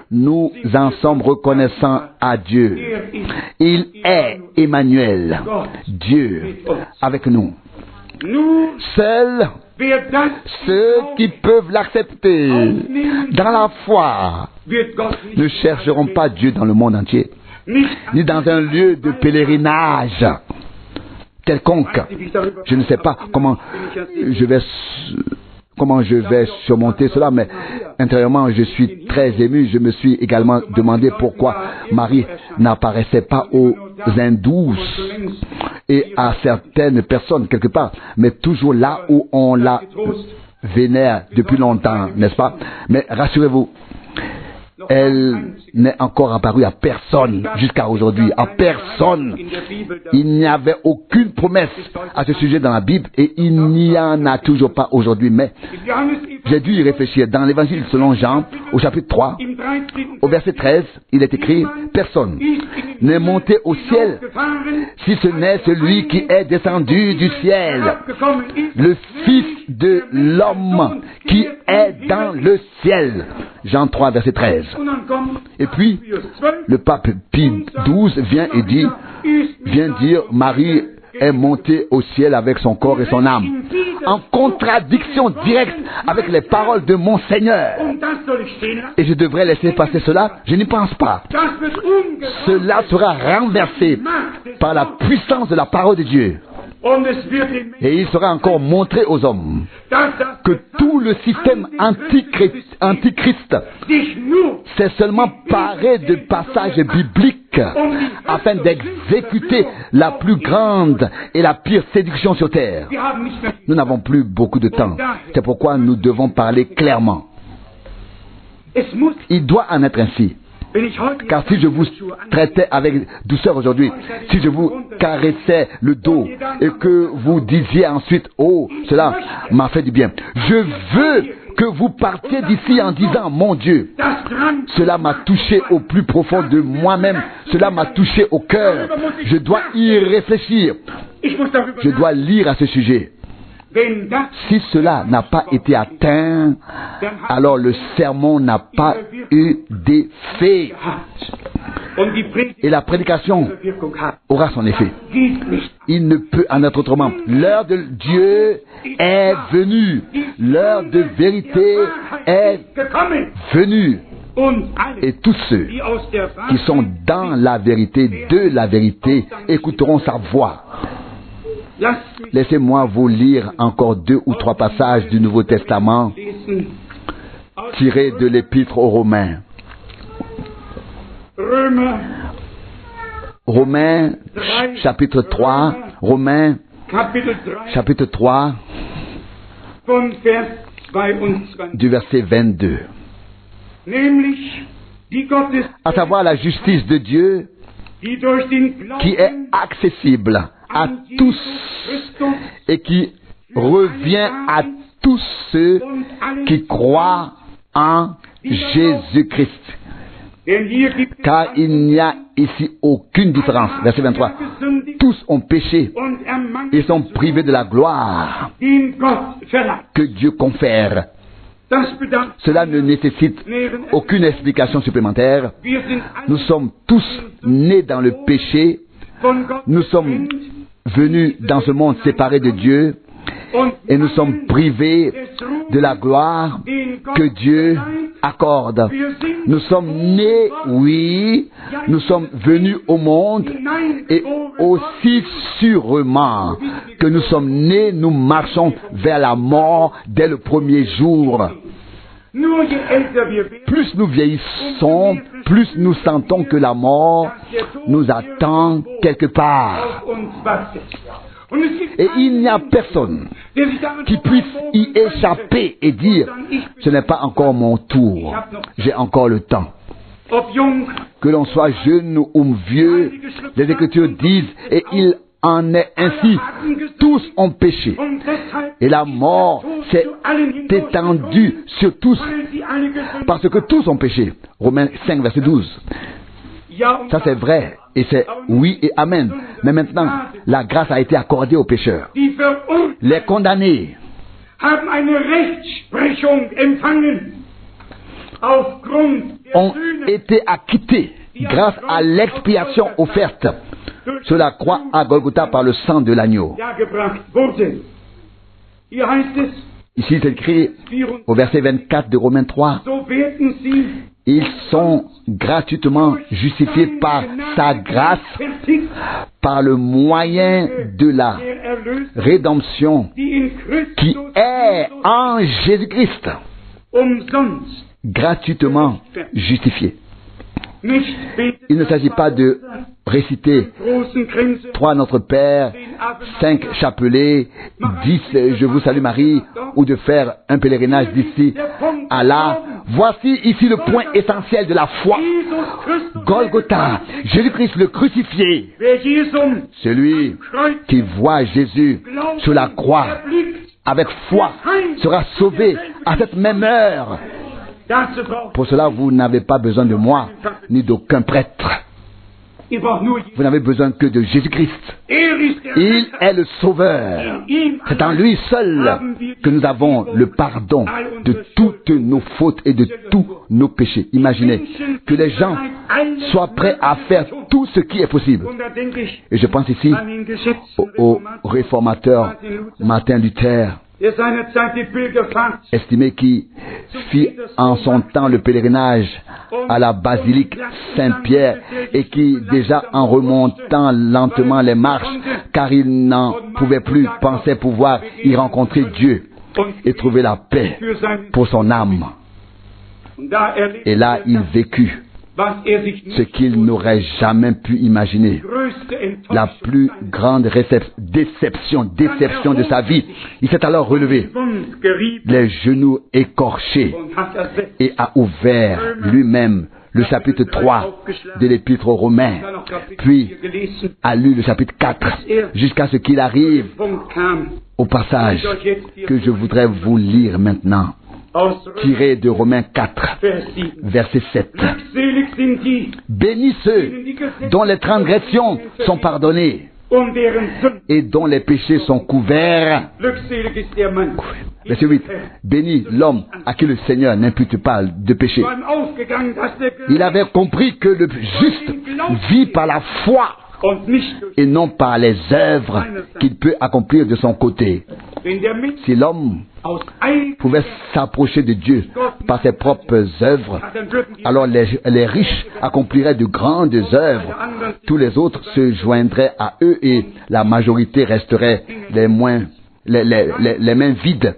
Nous en sommes reconnaissants à Dieu. Il est Emmanuel, Dieu avec nous. Seuls ceux qui peuvent l'accepter dans la foi ne chercheront pas Dieu dans le monde entier, ni dans un lieu de pèlerinage quelconque. Je ne sais pas comment je vais surmonter cela, mais intérieurement je suis très ému. Je me suis également demandé pourquoi Marie n'apparaissait pas aux hindous et à certaines personnes quelque part, mais toujours là où on la vénère depuis longtemps, n'est-ce pas? Mais rassurez-vous, elle n'est encore apparue à personne jusqu'à aujourd'hui, à personne. Il n'y avait aucune promesse à ce sujet dans la Bible et il n'y en a toujours pas aujourd'hui. Mais j'ai dû y réfléchir. Dans l'évangile selon Jean, au chapitre 3, au verset 13, il est écrit: personne n'est monté au ciel si ce n'est celui qui est descendu du ciel, le Fils de l'homme qui est dans le ciel. Jean 3, verset 13. Et puis, le pape Pie XII vient dire Marie est montée au ciel avec son corps et son âme, en contradiction directe avec les paroles de mon Seigneur. Et je devrais laisser passer cela? Je n'y pense pas. Cela sera renversé par la puissance de la parole de Dieu. Et il sera encore montré aux hommes que tout le système antichrist s'est seulement paré de passages bibliques afin d'exécuter la plus grande et la pire séduction sur terre. Nous n'avons plus beaucoup de temps. C'est pourquoi nous devons parler clairement. Il doit en être ainsi. Car si je vous traitais avec douceur aujourd'hui, si je vous caressais le dos et que vous disiez ensuite: oh, cela m'a fait du bien, je veux que vous partiez d'ici en disant: mon Dieu, cela m'a touché au plus profond de moi-même, cela m'a touché au cœur, je dois y réfléchir, je dois lire à ce sujet. Si cela n'a pas été atteint, alors le sermon n'a pas eu d'effet. Et la prédication aura son effet. Il ne peut en être autrement. L'heure de Dieu est venue. L'heure de vérité est venue. Et tous ceux qui sont dans la vérité, de la vérité, écouteront sa voix. Laissez-moi vous lire encore 2 ou 3 passages du Nouveau Testament tirés de l'Épître aux Romains. Romains chapitre 3, Romains chapitre 3 du verset 22. À savoir la justice de Dieu qui est accessible à tous et qui revient à tous ceux qui croient en Jésus-Christ. Car il n'y a ici aucune différence. Verset 23. Tous ont péché et sont privés de la gloire que Dieu confère. Cela ne nécessite aucune explication supplémentaire. Nous sommes tous nés dans le péché. Nous sommes venus dans ce monde séparé de Dieu. Et nous sommes privés de la gloire que Dieu accorde. Nous sommes nés, oui, nous sommes venus au monde et aussi sûrement que nous sommes nés, nous marchons vers la mort dès le premier jour. Plus nous vieillissons, plus nous sentons que la mort nous attend quelque part. Et il n'y a personne qui puisse y échapper et dire « Ce n'est pas encore mon tour, j'ai encore le temps ». Que l'on soit jeune ou vieux, les Écritures disent « Et il en est ainsi, tous ont péché. » Et la mort s'est étendue sur tous, parce que tous ont péché. Romains 5, verset 12. Ça c'est vrai, et c'est oui et amen. Mais maintenant, la grâce a été accordée aux pécheurs. Les condamnés ont été acquittés grâce à l'expiation offerte sur la croix à Golgotha par le sang de l'agneau. Ici c'est écrit au verset 24 de Romains 3. Ils sont gratuitement justifiés par sa grâce, par le moyen de la rédemption qui est en Jésus-Christ. Gratuitement justifiés. Il ne s'agit pas de réciter 3 Notre Père, 5 chapelets, 10 Je vous salue Marie, ou de faire un pèlerinage d'ici à là. Voici ici le point essentiel de la foi. Golgotha, Jésus-Christ le crucifié. Celui qui voit Jésus sur la croix avec foi sera sauvé à cette même heure. Pour cela, vous n'avez pas besoin de moi, ni d'aucun prêtre. Vous n'avez besoin que de Jésus-Christ. Il est le Sauveur. C'est en lui seul que nous avons le pardon de toutes nos fautes et de tous nos péchés. Imaginez que les gens soient prêts à faire tout ce qui est possible. Et je pense ici au réformateur Martin Luther, estimé qui fit en son temps le pèlerinage à la basilique Saint-Pierre et qui, déjà en remontant lentement les marches, car il n'en pouvait plus, pensait pouvoir y rencontrer Dieu et trouver la paix pour son âme. Et là, il vécut ce qu'il n'aurait jamais pu imaginer. La plus grande déception de sa vie. Il s'est alors relevé, les genoux écorchés, et a ouvert lui-même le chapitre 3 de l'Épître aux Romains, puis a lu le chapitre 4, jusqu'à ce qu'il arrive au passage que je voudrais vous lire maintenant, tiré de Romains 4, verset 7. Bénis ceux dont les transgressions sont pardonnées et dont les péchés sont couverts. Verset 8. Bénis l'homme à qui le Seigneur n'impute pas de péché. Il avait compris que le juste vit par la foi et non par les œuvres qu'il peut accomplir de son côté. Si l'homme pouvait s'approcher de Dieu par ses propres œuvres, alors les riches accompliraient de grandes œuvres. Tous les autres se joindraient à eux et la majorité resterait les mains vides,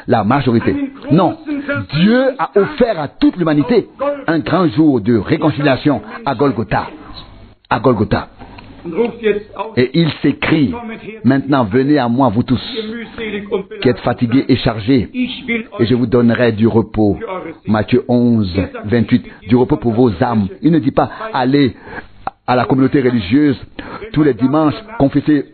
la majorité. Non, Dieu a offert à toute l'humanité un grand jour de réconciliation à Golgotha. À Golgotha. Et il s'écrie, maintenant venez à moi vous tous, qui êtes fatigués et chargés, et je vous donnerai du repos. Matthieu 11, 28, du repos pour vos âmes. Il ne dit pas allez à la communauté religieuse tous les dimanches, confessez-vous.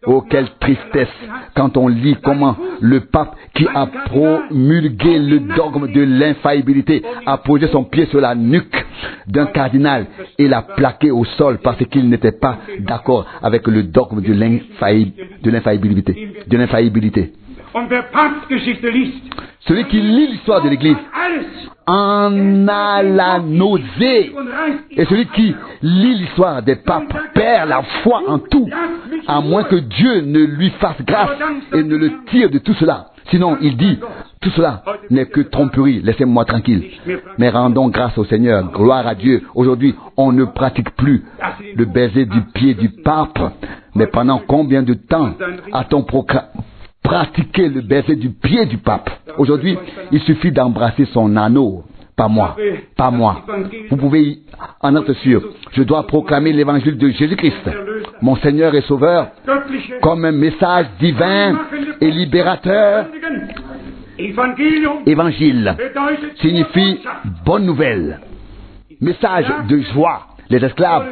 Oh, quelle tristesse quand on lit comment le pape qui a promulgué le dogme de l'infaillibilité a posé son pied sur la nuque d'un cardinal et l'a plaqué au sol parce qu'il n'était pas d'accord avec le dogme de l'infaillibilité. Celui qui lit l'histoire de l'Église en a la nausée. Et celui qui lit l'histoire des papes perd la foi en tout, à moins que Dieu ne lui fasse grâce et ne le tire de tout cela. Sinon, il dit, tout cela n'est que tromperie, laissez-moi tranquille. Mais rendons grâce au Seigneur, gloire à Dieu. Aujourd'hui, on ne pratique plus le baiser du pied du pape. Mais pendant combien de temps a-t-on pratiqué le baiser du pied du pape? Aujourd'hui, il suffit d'embrasser son anneau. Pas moi. Vous pouvez en être sûr. Je dois proclamer l'évangile de Jésus-Christ, mon Seigneur et Sauveur, comme un message divin et libérateur. Évangile signifie bonne nouvelle, message de joie. Les esclaves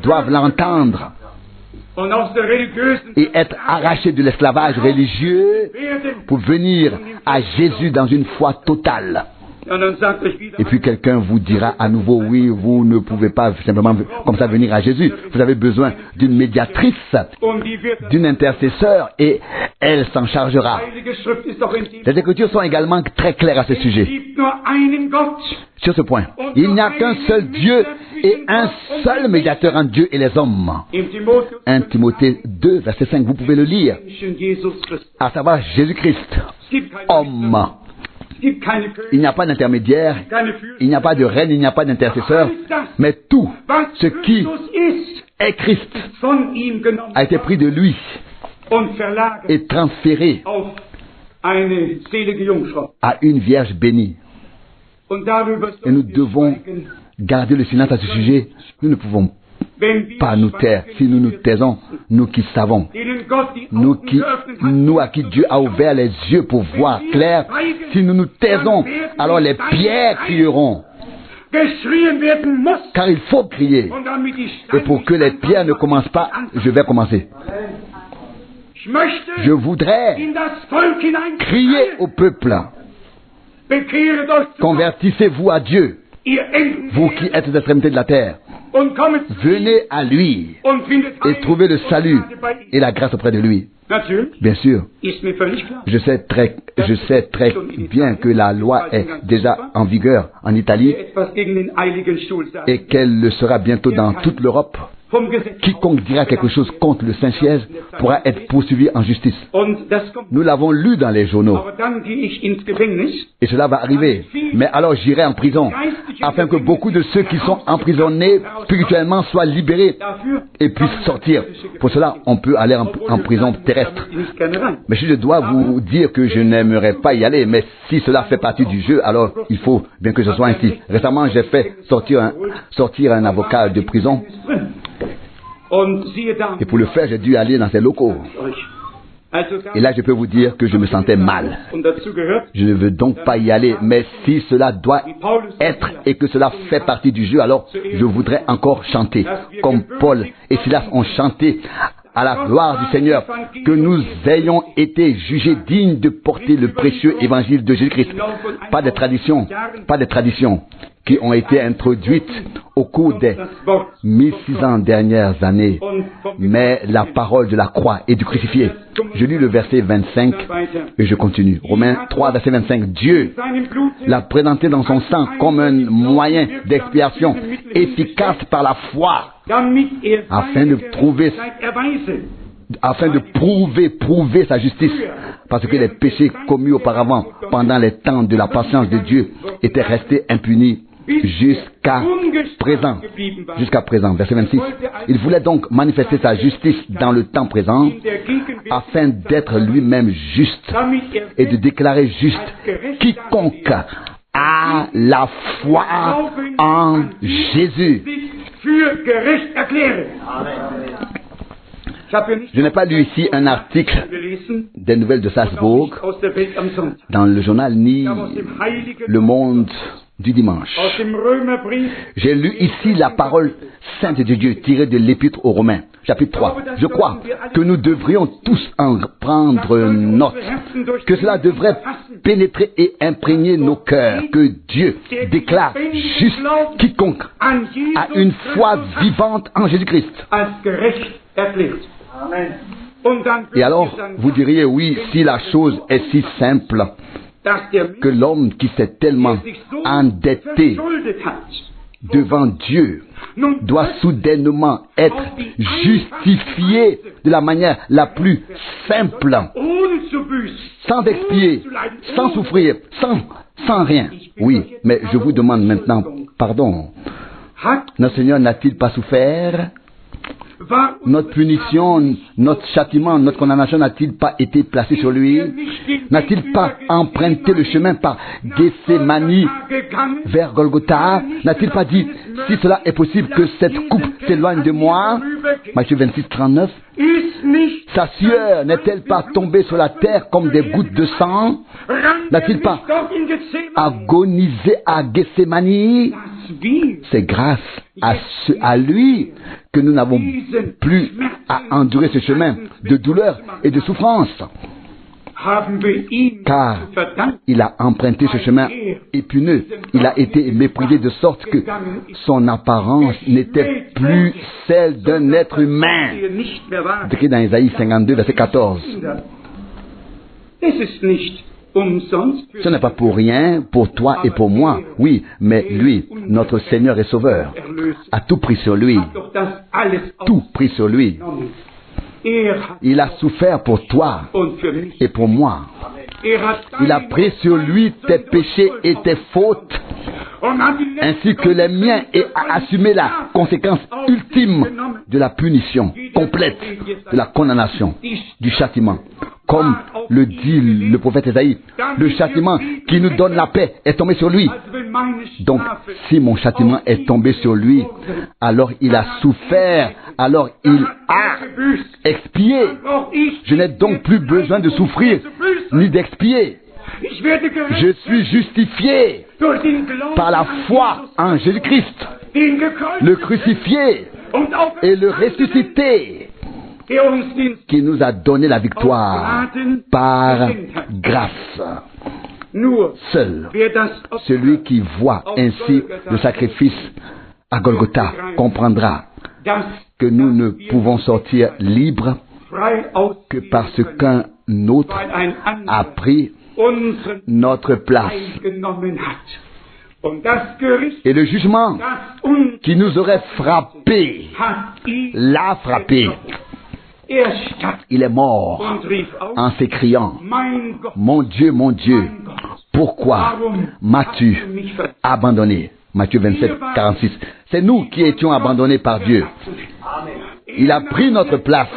doivent l'entendre et être arrachés de l'esclavage religieux pour venir à Jésus dans une foi totale. Et puis quelqu'un vous dira à nouveau, oui, vous ne pouvez pas simplement comme ça venir à Jésus. Vous avez besoin d'une médiatrice, d'une intercesseur, et elle s'en chargera. Les Écritures sont également très claires à ce sujet. Sur ce point, il n'y a qu'un seul Dieu et un seul médiateur entre Dieu et les hommes. 1 Timothée 2, verset 5, vous pouvez le lire. À savoir Jésus-Christ, homme. Il n'y a pas d'intermédiaire, il n'y a pas de reine, il n'y a pas d'intercesseur, mais tout ce qui est Christ a été pris de lui et transféré à une vierge bénie. Et nous devons garder le silence à ce sujet. Nous ne pouvons pas nous taire. Si nous nous taisons, nous qui savons, nous à qui Dieu a ouvert les yeux pour voir clair, si nous nous taisons, alors les pierres crieront. Car il faut crier. Et pour que les pierres ne commencent pas, je vais commencer. Je voudrais crier au peuple. Convertissez-vous à Dieu, vous qui êtes aux extrémités de la terre. Venez à lui et trouvez le salut et la grâce auprès de lui. Bien sûr, je sais très bien que la loi est déjà en vigueur en Italie et qu'elle le sera bientôt dans toute l'Europe. Quiconque dira quelque chose contre le Saint-Siège pourra être poursuivi en justice. Nous l'avons lu dans les journaux. Et cela va arriver. Mais alors j'irai en prison, afin que beaucoup de ceux qui sont emprisonnés spirituellement soient libérés et puissent sortir. Pour cela, on peut aller en prison terrestre. Mais je dois vous dire que je n'aimerais pas y aller, mais si cela fait partie du jeu, alors il faut bien que ce soit ainsi. Récemment, j'ai fait sortir un avocat de prison. Et pour le faire, j'ai dû aller dans ces locaux. Et là, je peux vous dire que je me sentais mal. Je ne veux donc pas y aller. Mais si cela doit être et que cela fait partie du jeu, alors je voudrais encore chanter. Comme Paul et Silas ont chanté à la gloire du Seigneur, que nous ayons été jugés dignes de porter le précieux évangile de Jésus-Christ. Pas de traditions qui ont été introduites au cours des 1600 dernières années, mais la parole de la croix et du crucifié. Je lis le verset 25 et je continue. Romains 3, verset 25. Dieu l'a présenté dans son sang comme un moyen d'expiation efficace par la foi, afin de prouver sa justice, parce que les péchés commis auparavant, pendant les temps de la patience de Dieu, étaient restés impunis jusqu'à présent. Verset 26. Il voulait donc manifester sa justice dans le temps présent, afin d'être lui-même juste et de déclarer juste quiconque a la foi en Jésus. Je n'ai pas lu ici un article des Nouvelles de Salzbourg dans le journal ni Le Monde du dimanche. J'ai lu ici la parole sainte de Dieu tirée de l'Épître aux Romains, chapitre 3. Je crois que nous devrions tous en prendre note, que cela devrait pénétrer et imprégner nos cœurs, que Dieu déclare juste quiconque a une foi vivante en Jésus-Christ. Et alors, vous diriez, oui, si la chose est si simple, que l'homme qui s'est tellement endetté devant Dieu doit soudainement être justifié de la manière la plus simple, sans expier, sans souffrir, sans rien. Oui, mais je vous demande maintenant, pardon, notre Seigneur n'a-t-il pas souffert? Notre punition, notre châtiment, notre condamnation n'a-t-il pas été placé sur lui? N'a-t-il pas emprunté le chemin par Gethsémani vers Golgotha? N'a-t-il pas dit, si cela est possible, que cette coupe s'éloigne de moi? Matthieu 26, 39. Sa sueur n'est-elle pas tombée sur la terre comme des gouttes de sang? N'a-t-il pas agonisé à Gethsémani? C'est grâce à lui que nous n'avons plus à endurer ce chemin de douleur et de souffrance. Car il a emprunté ce chemin épineux. Il a été méprisé de sorte que son apparence n'était plus celle d'un être humain. Écrit dans Isaïe 52, verset 14. Ce n'est pas pour rien, pour toi et pour moi. Oui, mais lui, notre Seigneur et Sauveur, a tout pris sur lui. Tout pris sur lui. Il a souffert pour toi et pour moi. Il a pris sur lui tes péchés et tes fautes, ainsi que les miens, et a assumé la conséquence ultime de la punition complète, de la condamnation, du châtiment. Comme le dit le prophète Ésaïe, le châtiment qui nous donne la paix est tombé sur lui. Donc, si mon châtiment est tombé sur lui, alors il a souffert, alors il a expié. Je n'ai donc plus besoin de souffrir, ni d'expier. Je suis justifié par la foi en Jésus-Christ, le crucifié et le ressuscité, qui nous a donné la victoire par grâce. Seul celui qui voit ainsi le sacrifice à Golgotha comprendra que nous ne pouvons sortir libres que parce qu'un autre a pris notre place. Et le jugement qui nous aurait frappé, l'a frappé. Il est mort en s'écriant, mon Dieu, pourquoi m'as-tu abandonné? Matthieu 27, 46. C'est nous qui étions abandonnés par Dieu. Il a pris notre place.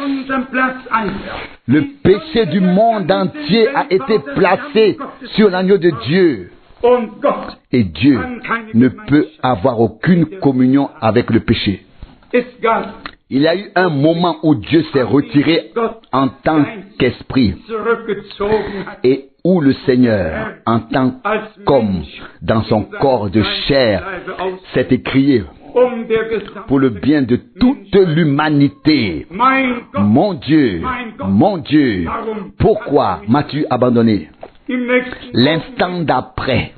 Le péché du monde entier a été placé sur l'agneau de Dieu. Et Dieu ne peut avoir aucune communion avec le péché. Il y a eu un moment où Dieu s'est retiré en tant qu'esprit et où le Seigneur, en tant qu'homme, dans son corps de chair, s'est écrié pour le bien de toute l'humanité. Mon Dieu, pourquoi m'as-tu abandonné? L'instant d'après,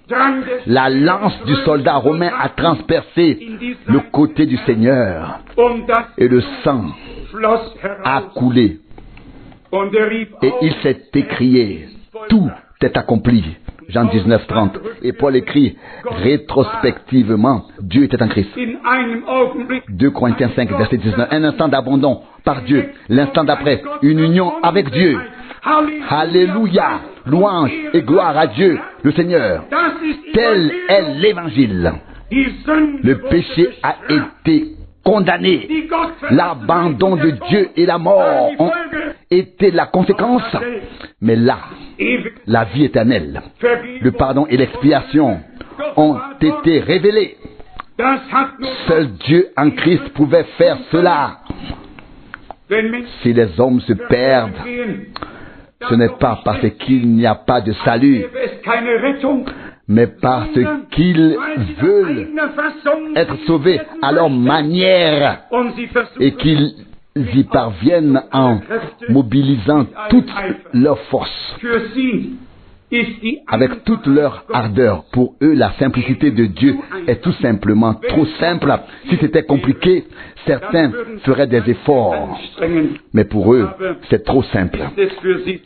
la lance du soldat romain a transpercé le côté du Seigneur et le sang a coulé. Et il s'est écrié, tout est accompli. Jean 19, 30. Et Paul écrit, rétrospectivement, Dieu était en Christ. 2 Corinthiens 5, verset 19. Un instant d'abandon par Dieu. L'instant d'après, une union avec Dieu. Alléluia, louange et gloire à Dieu, le Seigneur. Tel est l'évangile. Le péché a été condamné. L'abandon de Dieu et la mort ont été la conséquence. Mais là, la vie éternelle, le pardon et l'expiation ont été révélés. Seul Dieu en Christ pouvait faire cela. Si les hommes se perdent, ce n'est pas parce qu'il n'y a pas de salut, mais parce qu'ils veulent être sauvés à leur manière et qu'ils y parviennent en mobilisant toute leur force, avec toute leur ardeur. Pour eux, la simplicité de Dieu est tout simplement trop simple. Si c'était compliqué, certains feraient des efforts. Mais pour eux, c'est trop simple.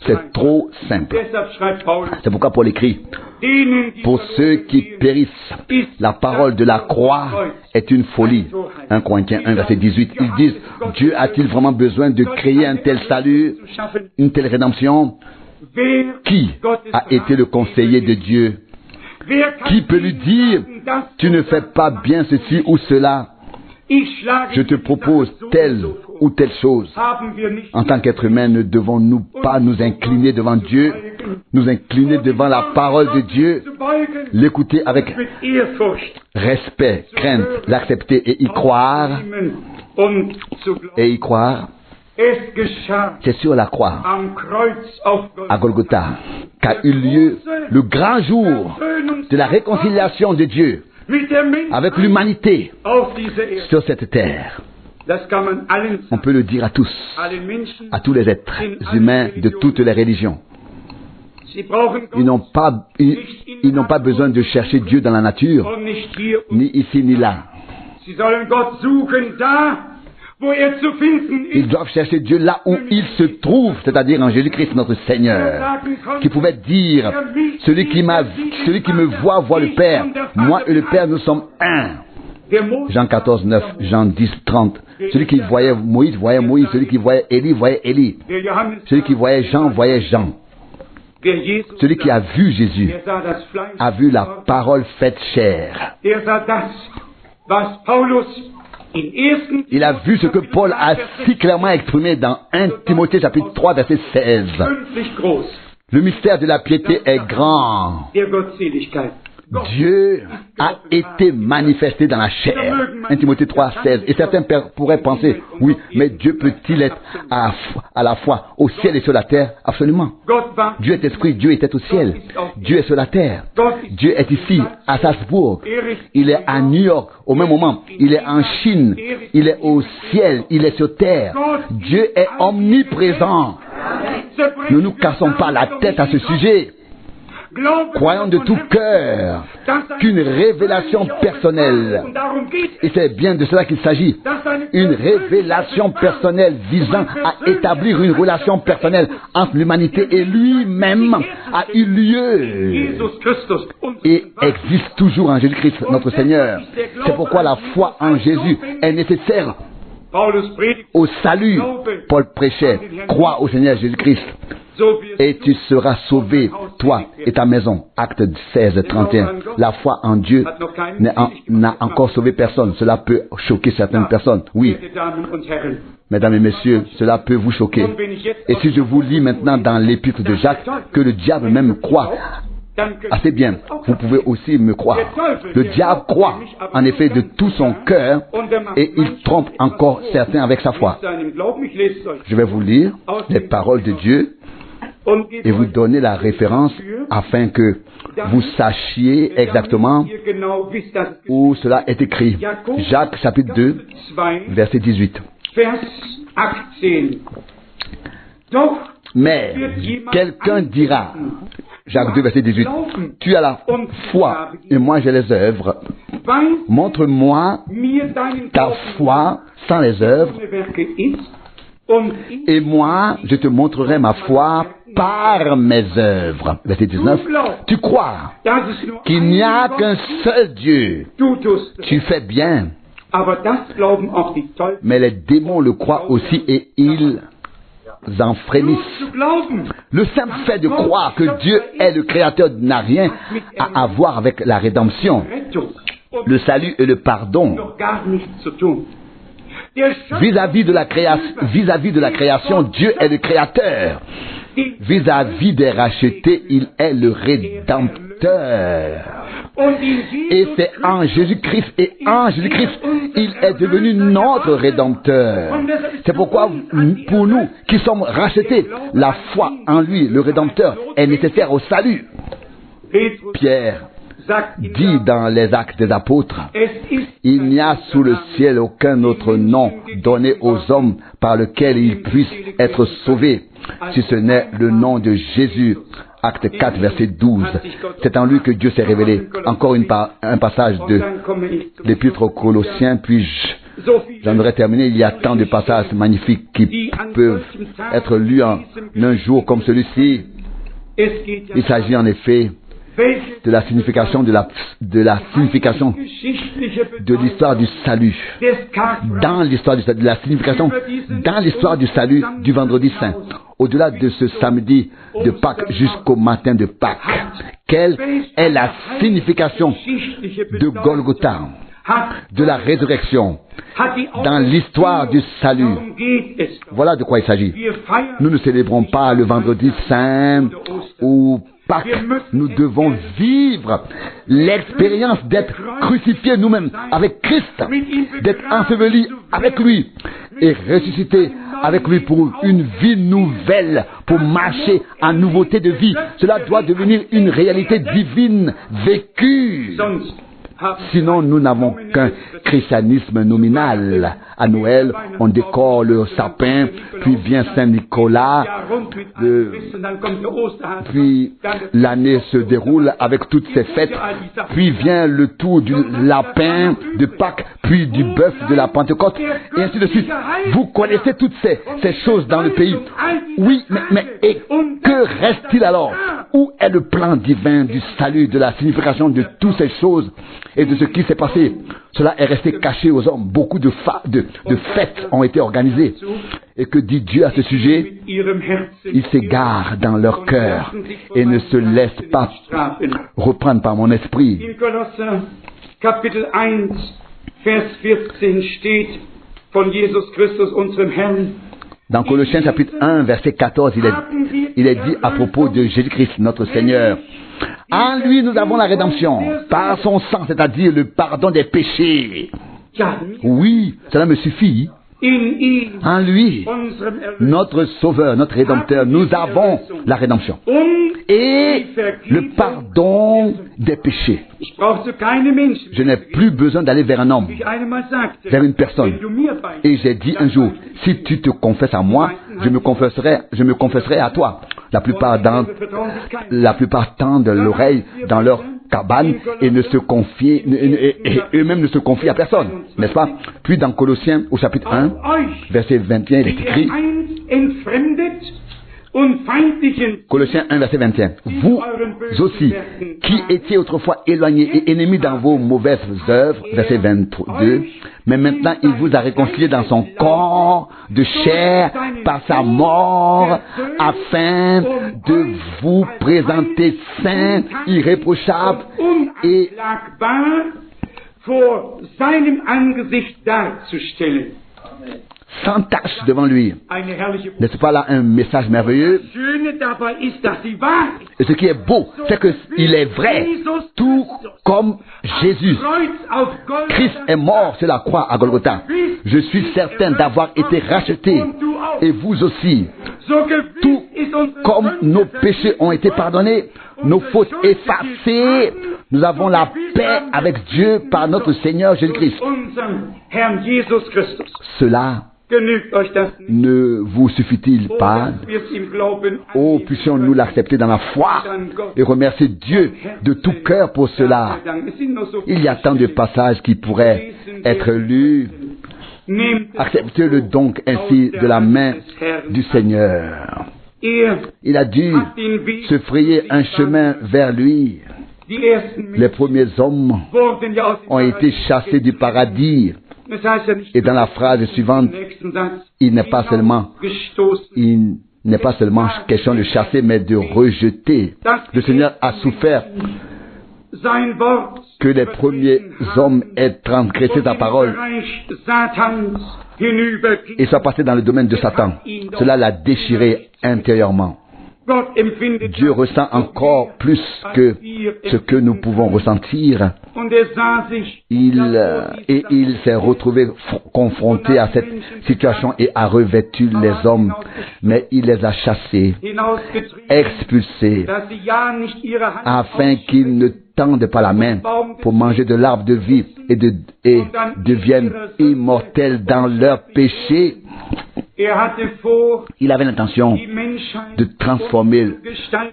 C'est trop simple. C'est pourquoi Paul écrit, pour ceux qui périssent, la parole de la croix est une folie. 1 Corinthiens 1, verset 18. Ils disent, Dieu a-t-il vraiment besoin de créer un tel salut, une telle rédemption? Qui a été le conseiller de Dieu? Qui peut lui dire, tu ne fais pas bien ceci ou cela? Je te propose telle ou telle chose. En tant qu'être humain, ne devons-nous pas nous incliner devant Dieu, nous incliner devant la parole de Dieu, l'écouter avec respect, crainte, l'accepter et y croire? Et y croire. C'est sur la croix, à Golgotha, qu'a eu lieu le grand jour de la réconciliation de Dieu avec l'humanité sur cette terre. On peut le dire à tous les êtres humains de toutes les religions. Ils n'ont pas besoin de chercher Dieu dans la nature, ni ici ni là. Ils doivent chercher Dieu là où il se trouve, c'est-à-dire en Jésus-Christ notre Seigneur, qui pouvait dire, celui qui me voit, voit le Père. Moi et le Père, nous sommes un. Jean 14, 9, Jean 10, 30. Celui qui voyait Moïse, voyait Moïse. Celui qui voyait Élie. Celui qui voyait Jean, voyait Jean. Celui qui a vu Jésus a vu la parole faite chair. Il a vu ce que Paul a si clairement exprimé dans 1 Timothée chapitre 3 verset 16. Le mystère de la piété est grand. Dieu a été manifesté dans la chair. 1 Timothée 3, 16. Et certains pourraient penser, oui, mais Dieu peut-il être à la fois au ciel et sur la terre? Absolument. Dieu est esprit, Dieu était au ciel. Dieu est sur la terre. Dieu est ici, à Salzbourg. Il est à New York, au même moment. Il est en Chine. Il est au ciel. Il est sur terre. Dieu est omniprésent. Ne nous cassons pas la tête à ce sujet. Croyons de tout cœur qu'une révélation personnelle, et c'est bien de cela qu'il s'agit, une révélation personnelle visant à établir une relation personnelle entre l'humanité et lui-même a eu lieu et existe toujours en Jésus-Christ notre Seigneur. C'est pourquoi la foi en Jésus est nécessaire au salut. Paul prêchait, crois au Seigneur Jésus-Christ et tu seras sauvé, toi et ta maison. Acte 16, 31. La foi en Dieu n'a encore sauvé personne. Cela peut choquer certaines personnes. Oui. Mesdames et messieurs, cela peut vous choquer. Et si je vous lis maintenant dans l'épître de Jacques, que le diable même croit, assez bien, vous pouvez aussi me croire. Le diable croit, en effet, de tout son cœur, et il trompe encore certains avec sa foi. Je vais vous lire les paroles de Dieu et vous donner la référence afin que vous sachiez exactement où cela est écrit. Jacques chapitre 2, verset 18. Mais quelqu'un dira, Jacques 2, verset 18, tu as la foi et moi j'ai les œuvres. Montre-moi ta foi sans les œuvres et moi je te montrerai ma foi par mes œuvres. Verset 19, tu crois qu'il n'y a qu'un seul Dieu. Tu fais bien. Mais les démons le croient aussi et ils en frémissent. Le simple fait de croire que Dieu est le Créateur n'a rien à voir avec la rédemption, le salut et le pardon. Vis-à-vis de la création, Dieu est le Créateur. Vis-à-vis des rachetés, il est le Rédempteur. Et c'est en Jésus-Christ, il est devenu notre Rédempteur. C'est pourquoi, pour nous qui sommes rachetés, la foi en lui, le Rédempteur, est nécessaire au salut. Pierre dit dans les Actes des Apôtres, il n'y a sous le ciel aucun autre nom donné aux hommes par lequel ils puissent être sauvés, si ce n'est le nom de Jésus. Acte 4, verset 12. C'est en lui que Dieu s'est révélé. Encore un passage de l'Épître aux Colossiens, puis j'en aurais terminé. Il y a tant de passages magnifiques qui peuvent être lus en un jour comme celui-ci. Il s'agit en effet de la signification de la signification de l'histoire du salut, dans l'histoire du salut, de la signification dans l'histoire du salut du vendredi saint, au-delà de ce samedi de Pâques jusqu'au matin de Pâques. Quelle est la signification de Golgotha, de la résurrection, dans l'histoire du salut? Voilà de quoi il s'agit. Nous ne célébrons pas le vendredi saint ou Pâques. Nous devons vivre l'expérience d'être crucifiés nous-mêmes avec Christ, d'être ensevelis avec lui et ressuscités avec lui pour une vie nouvelle, pour marcher en nouveauté de vie. Cela doit devenir une réalité divine vécue. Sinon, nous n'avons qu'un christianisme nominal. À Noël, on décore le sapin, puis vient Saint-Nicolas, puis l'année se déroule avec toutes ces fêtes, puis vient le tour du lapin de Pâques, puis du bœuf de la Pentecôte, et ainsi de suite. Vous connaissez toutes ces choses dans le pays. Oui, mais et que reste-t-il alors? Où est le plan divin du salut, de la signification de toutes ces choses et de ce qui s'est passé? Cela est resté caché aux hommes. Beaucoup de fêtes ont été organisées. Et que dit Dieu à ce sujet? Ils s'égarent dans leur cœur et ne se laissent pas reprendre par mon esprit. Kapitel 1, Vers 14 steht von Jesus Christus, unserem Herrn. Dans Colossiens chapitre 1, verset 14, il est dit à propos de Jésus-Christ, notre Seigneur. En lui, nous avons la rédemption, par son sang, c'est-à-dire le pardon des péchés. Oui, cela me suffit. En lui, notre Sauveur, notre Rédempteur, nous avons la rédemption et le pardon des péchés. Je n'ai plus besoin d'aller vers un homme, vers une personne. Et j'ai dit un jour, si tu te confesses à moi, je me confesserai à toi. La plupart tendent l'oreille dans leur cabane et ne se confient, et eux-mêmes ne se confient à personne, n'est-ce pas? Puis dans Colossiens au chapitre 1, verset 21, il est écrit, Colossiens 1, verset 21, vous aussi, qui étiez autrefois éloignés et ennemis dans vos mauvaises œuvres, verset 22, mais maintenant il vous a réconciliés dans son corps de chair par sa mort, afin de vous présenter saints, irréprochables et sans tache devant lui. N'est-ce pas là un message merveilleux? Et ce qui est beau, c'est qu'il est vrai, tout comme Jésus. Christ est mort sur la croix à Golgotha. Je suis certain d'avoir été racheté, et vous aussi. Tout comme nos péchés ont été pardonnés, nos fautes effacées, nous avons la paix avec Dieu par notre Seigneur Jésus-Christ. Cela ne vous suffit-il pas? Oh, puissions-nous l'accepter dans la foi et remercier Dieu de tout cœur pour cela. Il y a tant de passages qui pourraient être lus. Acceptez-le donc ainsi de la main du Seigneur. Il a dû se frayer un chemin vers lui. Les premiers hommes ont été chassés du paradis. Et dans la phrase suivante, il n'est pas seulement question de chasser, mais de rejeter. Le Seigneur a souffert que les premiers hommes aient transgressé sa parole et soient passés dans le domaine de Satan. Cela l'a déchiré intérieurement. Dieu ressent encore plus que ce que nous pouvons ressentir. Il s'est retrouvé confronté à cette situation et a revêtu les hommes, mais il les a chassés, expulsés, afin qu'ils ne tendent pas la main pour manger de l'arbre de vie et deviennent immortels dans leur péché. Il avait l'intention de transformer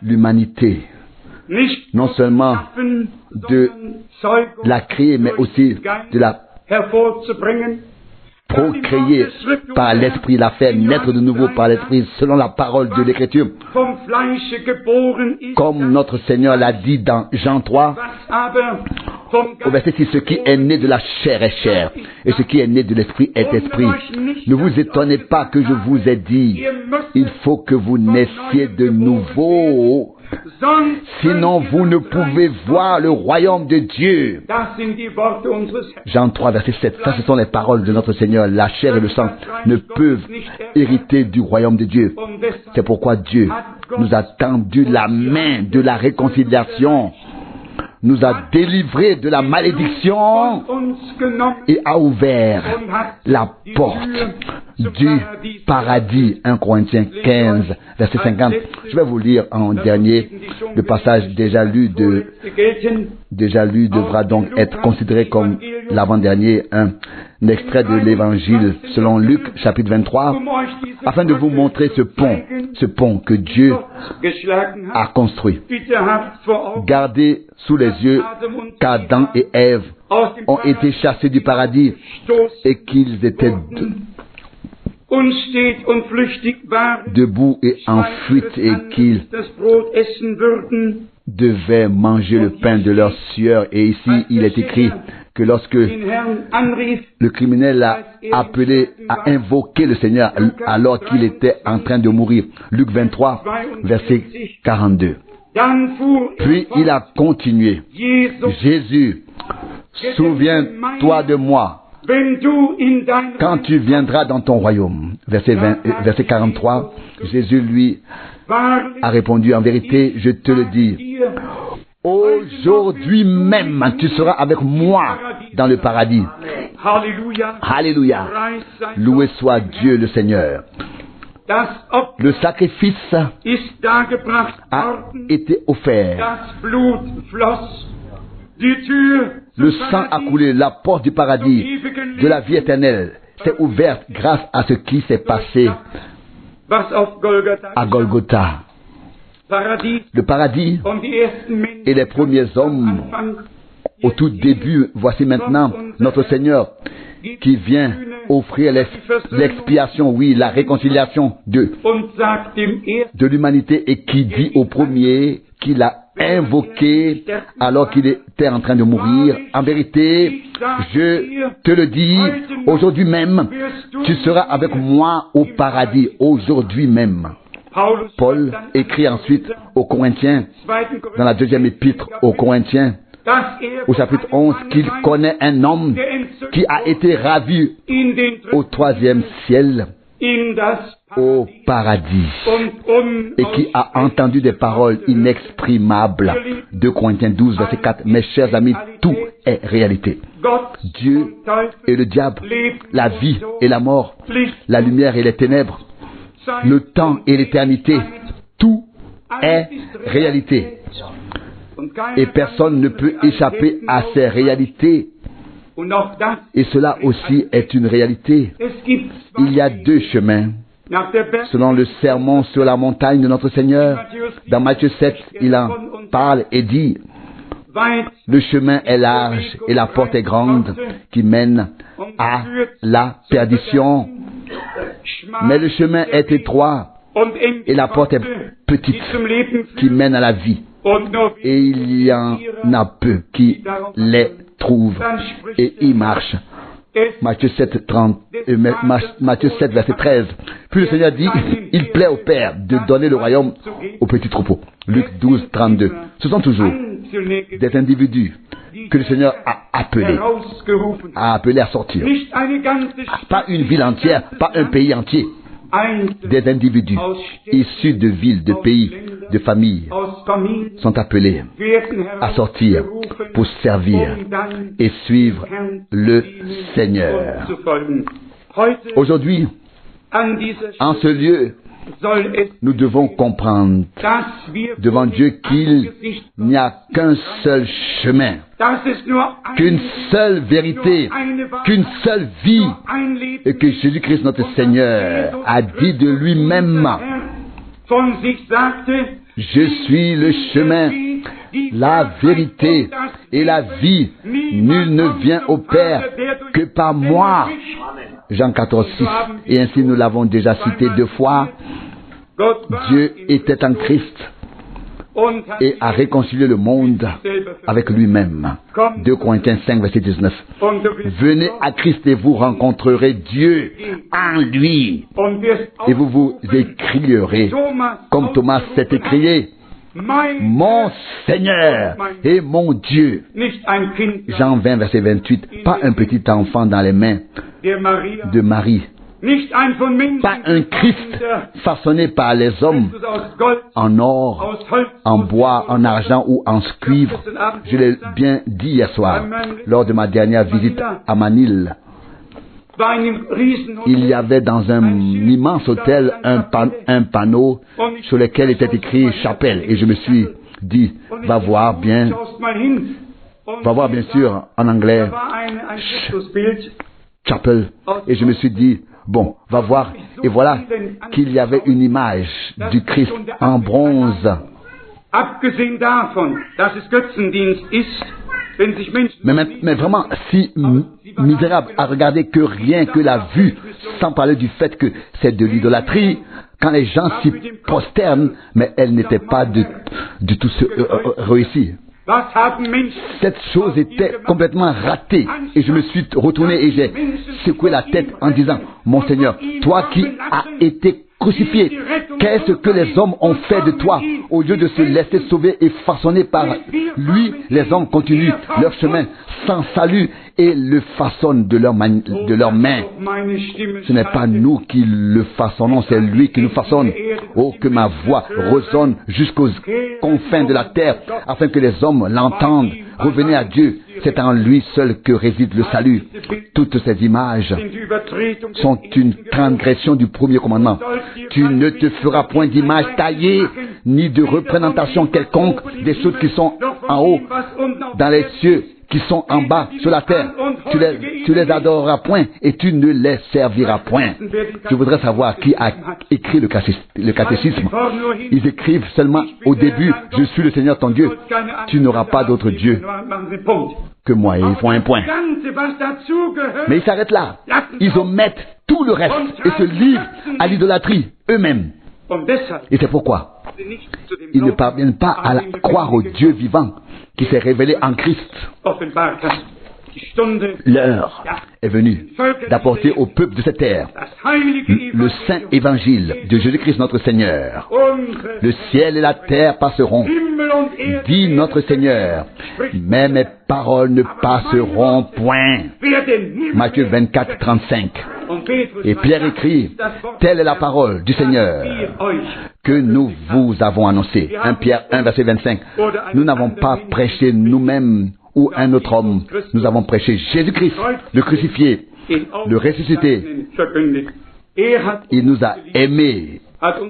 l'humanité, non seulement de la créer, mais aussi de la procréer par l'Esprit, la faire naître de nouveau par l'Esprit, selon la parole de l'Écriture. Comme notre Seigneur l'a dit dans Jean 3, au verset 6, ce qui est né de la chair est chair, et ce qui est né de l'Esprit est esprit. Ne vous étonnez pas que je vous ai dit, il faut que vous naissiez de nouveau, sinon vous ne pouvez voir le royaume de Dieu. Jean 3, verset 7. Ça, ce sont les paroles de notre Seigneur. La chair et le sang ne peuvent hériter du royaume de Dieu. C'est pourquoi Dieu nous a tendu la main de la réconciliation, nous a délivrés de la malédiction et a ouvert la porte du paradis. 1 Corinthiens 15, verset 50. Je vais vous lire en dernier le passage déjà lu devra donc être considéré comme l'avant-dernier, un extrait de l'évangile selon Luc, chapitre 23, afin de vous montrer ce pont que Dieu a construit. Gardez sous les yeux qu'Adam et Ève ont été chassés du paradis et qu'ils étaient debout et en fuite et qu'ils devaient manger le pain de leur sueur. Et ici, il est écrit que lorsque le criminel l'a appelé à invoquer le Seigneur alors qu'il était en train de mourir. Luc 23, verset 42. Puis il a continué. Jésus, souviens-toi de moi quand tu viendras dans ton royaume. Verset 43, Jésus lui a répondu, en vérité, je te le dis, aujourd'hui même, tu seras avec moi dans le paradis. Alléluia. Loué soit Dieu le Seigneur. Le sacrifice a été offert. Le sang a coulé, la porte du paradis, de la vie éternelle, s'est ouverte grâce à ce qui s'est passé à Golgotha. Le paradis et les premiers hommes au tout début, voici maintenant notre Seigneur qui vient offrir l'expiation, oui, la réconciliation de l'humanité et qui dit au premier qu'il a invoqué alors qu'il était en train de mourir, en vérité, je te le dis, aujourd'hui même, tu seras avec moi au paradis, aujourd'hui même. Paul écrit ensuite aux Corinthiens, dans la deuxième épître aux Corinthiens, au chapitre 11, qu'il connaît un homme qui a été ravi au troisième ciel, au paradis, et qui a entendu des paroles inexprimables. 2 Corinthiens 12, verset 4. Mes chers amis, tout est réalité. Dieu et le diable, la vie et la mort, la lumière et les ténèbres, le temps et l'éternité, tout est réalité. Et personne ne peut échapper à ces réalités. Et cela aussi est une réalité. Il y a deux chemins. Selon le sermon sur la montagne de notre Seigneur, dans Matthieu 7, il en parle et dit, le chemin est large et la porte est grande qui mène à la perdition. Mais le chemin est étroit et la porte est petite qui mène à la vie. Et il y en a peu qui les trouvent et y marchent. Matthieu 7, verset 13. Puis le Seigneur dit, il plaît au Père de donner le royaume aux petits troupeaux. Luc 12, 32. Ce sont toujours des individus que le Seigneur a appelés à sortir. Pas une ville entière, pas un pays entier. des individus issus de villes, de pays, de familles sont appelés à sortir pour servir et suivre le Seigneur. Aujourd'hui, en ce lieu, nous devons comprendre devant Dieu qu'il n'y a qu'un seul chemin, qu'une seule vérité, qu'une seule vie, et que Jésus-Christ notre Seigneur a dit de lui-même: je suis le chemin, la vérité et la vie. Nul ne vient au Père que par moi. Jean 14, 6. Et ainsi nous l'avons déjà cité 2 fois. Dieu était en Christ et a réconcilié le monde avec lui-même. 2 Corinthiens 5, verset 19. Venez à Christ et vous rencontrerez Dieu en lui. Et vous vous écrierez, comme Thomas s'est écrié: mon Seigneur et mon Dieu. Jean 20, verset 28. Pas un petit enfant dans les mains de Marie. Pas un Christ façonné par les hommes en or, en bois, en argent ou en cuivre. Je l'ai bien dit hier soir, lors de ma dernière visite à Manille. Il y avait dans un immense hôtel un panneau sur lequel était écrit chapelle. Et je me suis dit, va voir bien sûr en anglais, chapel. Et je me suis dit, bon, va voir. Et voilà qu'il y avait une image du Christ en bronze. Mais vraiment si misérable à regarder que rien que la vue, sans parler du fait que c'est de l'idolâtrie, quand les gens s'y prosternent, mais elle n'était pas du tout réussie. Cette chose était complètement ratée. Et je me suis retourné et j'ai secoué la tête en disant: mon Seigneur, toi qui as été crucifié, qu'est-ce que les hommes ont fait de toi? Au lieu de se laisser sauver et façonner par lui, les hommes continuent leur chemin sans salut et le façonnent de leurs mains. Ce n'est pas nous qui le façonnons, c'est lui qui nous façonne. Oh, que ma voix résonne jusqu'aux confins de la terre, afin que les hommes l'entendent. Revenez à Dieu, c'est en lui seul que réside le salut. Toutes ces images sont une transgression du premier commandement. Tu ne te feras point d'image taillée, ni de représentation quelconque des choses qui sont en haut, dans les cieux, qui sont en bas, sur la terre. Tu les adoreras point et tu ne les serviras point. Je voudrais savoir qui a écrit le catéchisme. Ils écrivent seulement au début: je suis le Seigneur ton Dieu. Tu n'auras pas d'autre Dieu que moi. Et ils font un point. Mais ils s'arrêtent là. Ils omettent tout le reste et se livrent à l'idolâtrie eux-mêmes. Et c'est pourquoi ils ne parviennent pas à croire au Dieu vivant qui s'est révélé en Christ. L'heure est venue d'apporter au peuple de cette terre le saint évangile de Jésus-Christ notre Seigneur. Le ciel et la terre passeront, dit notre Seigneur, mais mes paroles ne passeront point. Matthieu 24, 35. Et Pierre écrit: telle est la parole du Seigneur que nous vous avons annoncée. 1 Pierre 1, verset 25. Nous n'avons pas prêché nous-mêmes ou un autre homme. Nous avons prêché Jésus-Christ, le crucifié, le ressuscité. Il nous a aimés.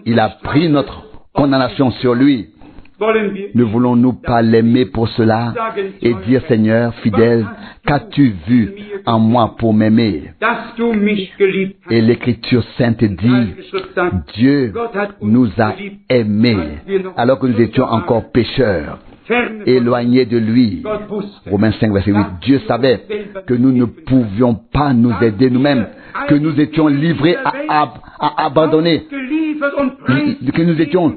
Il a pris notre condamnation sur lui. Ne voulons-nous pas l'aimer pour cela et dire: Seigneur fidèle, qu'as-tu vu en moi pour m'aimer? Et l'Écriture sainte dit: Dieu nous a aimés alors que nous étions encore pécheurs, éloignés de lui. Romains 5, verset 8. Dieu savait que nous ne pouvions pas nous aider nous-mêmes, que nous étions livrés à abandonner, que nous étions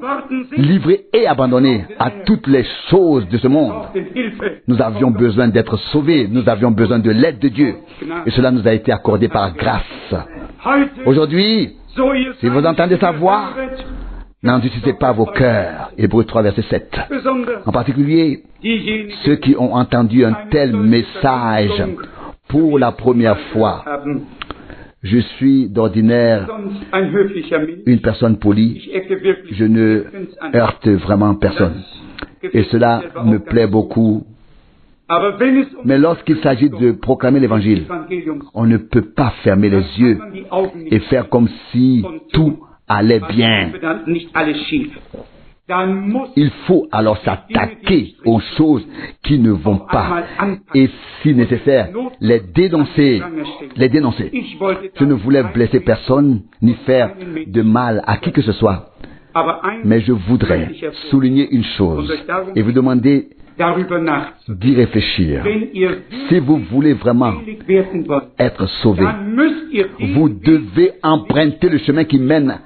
livrés et abandonnés à toutes les choses de ce monde. Nous avions besoin d'être sauvés, nous avions besoin de l'aide de Dieu, et cela nous a été accordé par grâce. Aujourd'hui, si vous entendez sa voix, n'endurcissez pas vos cœurs. Hébreux 3, verset 7. En particulier, ceux qui ont entendu un tel message pour la première fois. Je suis d'ordinaire sonst ein höflicher Mensch. une personne polie. Ich ecke wirklich Je ne nirgends an. heurte vraiment personne. Et cela me plaît beaucoup. Aber wenn es Mais lorsqu'il s'agit de proclamer l'évangile, Evangeliums on ne peut pas fermer les kann yeux man die Augen nicht et faire comme si tout allait bien. dann nicht alles schief. Dann muss Il faut alors s'attaquer aux choses qui ne vont pas et, si nécessaire, les dénoncer. Les dénoncer. ich wollte Je ne voulais blesser personne ni faire de mal à qui que ce soit. aber ein Mais je voudrais souligner une chose et vous demander darüber nachzudenken. d'y réfléchir. Wenn ihr Si vous voulez vraiment selig werden wollt, être sauvé, dann müsst ihr vous devez emprunter le chemin qui mène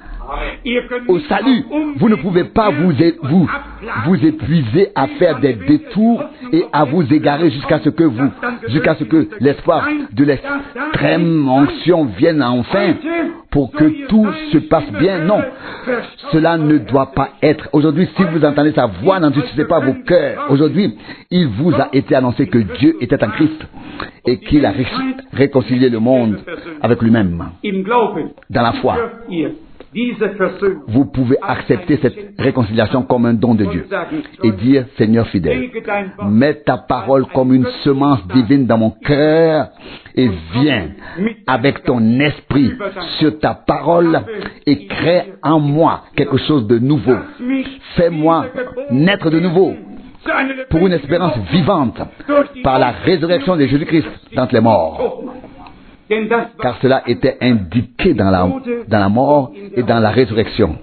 ihr könnt au nicht salut. Vous ne pouvez pas vous épuiser à faire des détours et à vous égarer jusqu'à ce que l'espoir de l'extrême onction vienne enfin pour que tout se passe bien. Non, cela ne doit pas être. Aujourd'hui, si vous entendez sa voix, n'endurcissez pas vos cœurs. Aujourd'hui, il vous a été annoncé que Dieu était en Christ et qu'il a réconcilié le monde avec lui-même. im Glauben Dans la foi, dürft ihr diese Versöhnung vous pouvez accepter cette réconciliation comme un don de Dieu et dire, Seigneur fidèle, lege dein Wort mets ta parole comme une semence divine dans mon cœur et viens avec ton esprit sur ta parole et crée en moi quelque chose de nouveau. Fais-moi naître de nouveau zu einer pour une espérance vivante par la résurrection de Jésus-Christ d'entre les morts. Denn das war Car cela était indiqué dans la mort et dans la résurrection.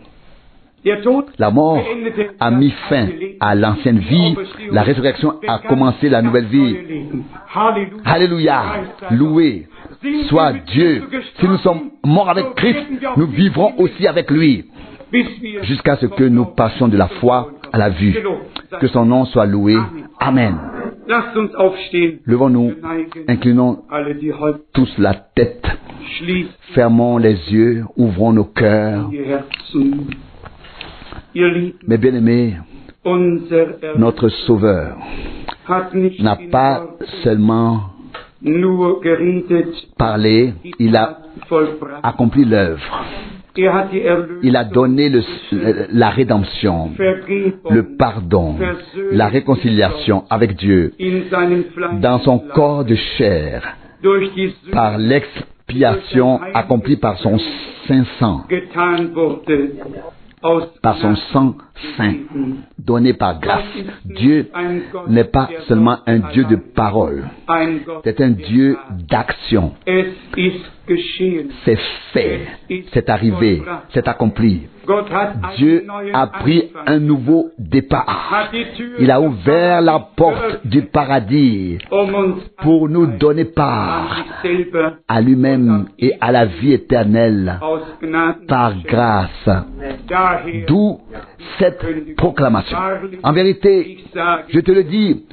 der Tod La mort beendete a mis fin à l'ancienne vie, la résurrection a commencé la nouvelle vie. Halleluja. Alléluia, loué soit Dieu. Si nous sommes morts avec Christ, nous vivrons aussi avec lui, Bis wir jusqu'à ce que nous passions de la foi à la vue. Que son nom soit loué. Amen. lasst uns aufstehen. Levons-nous, inclinons Alle die Häupter tous la tête, schließen fermons les yeux, ouvrons nos cœurs. ihr Herzen. Ihr Lieben, Mes bien-aimés, unser Erlöser notre Sauveur hat nicht n'a in pas Worten seulement nur geredet, parlé, il a vollbracht. accompli l'œuvre. Er hat die Erlösung, Il a donné la rédemption, Vergebung, le pardon, la réconciliation avec Dieu in seinem Fleisch dans son corps de chair durch die Sünde par l'expiation accomplie par son saint sang, getan wurde. Aus par son sang saint donné par grâce. Dieu n'est pas seulement un Dieu de parole, ein Gott. c'est un Dieu d'action. Es ist geschehen. C'est fait, c'est arrivé, c'est accompli. Gott hat Dieu einen neuen a pris Anfang. un nouveau départ. Hat die Tür Il a ouvert la porte du paradis uns pour nous donner an part sich selber à lui-même et à la vie éternelle aus Gnaden par grâce. Daher D'où cette proclamation. En vérité, ich sage, je te le dis,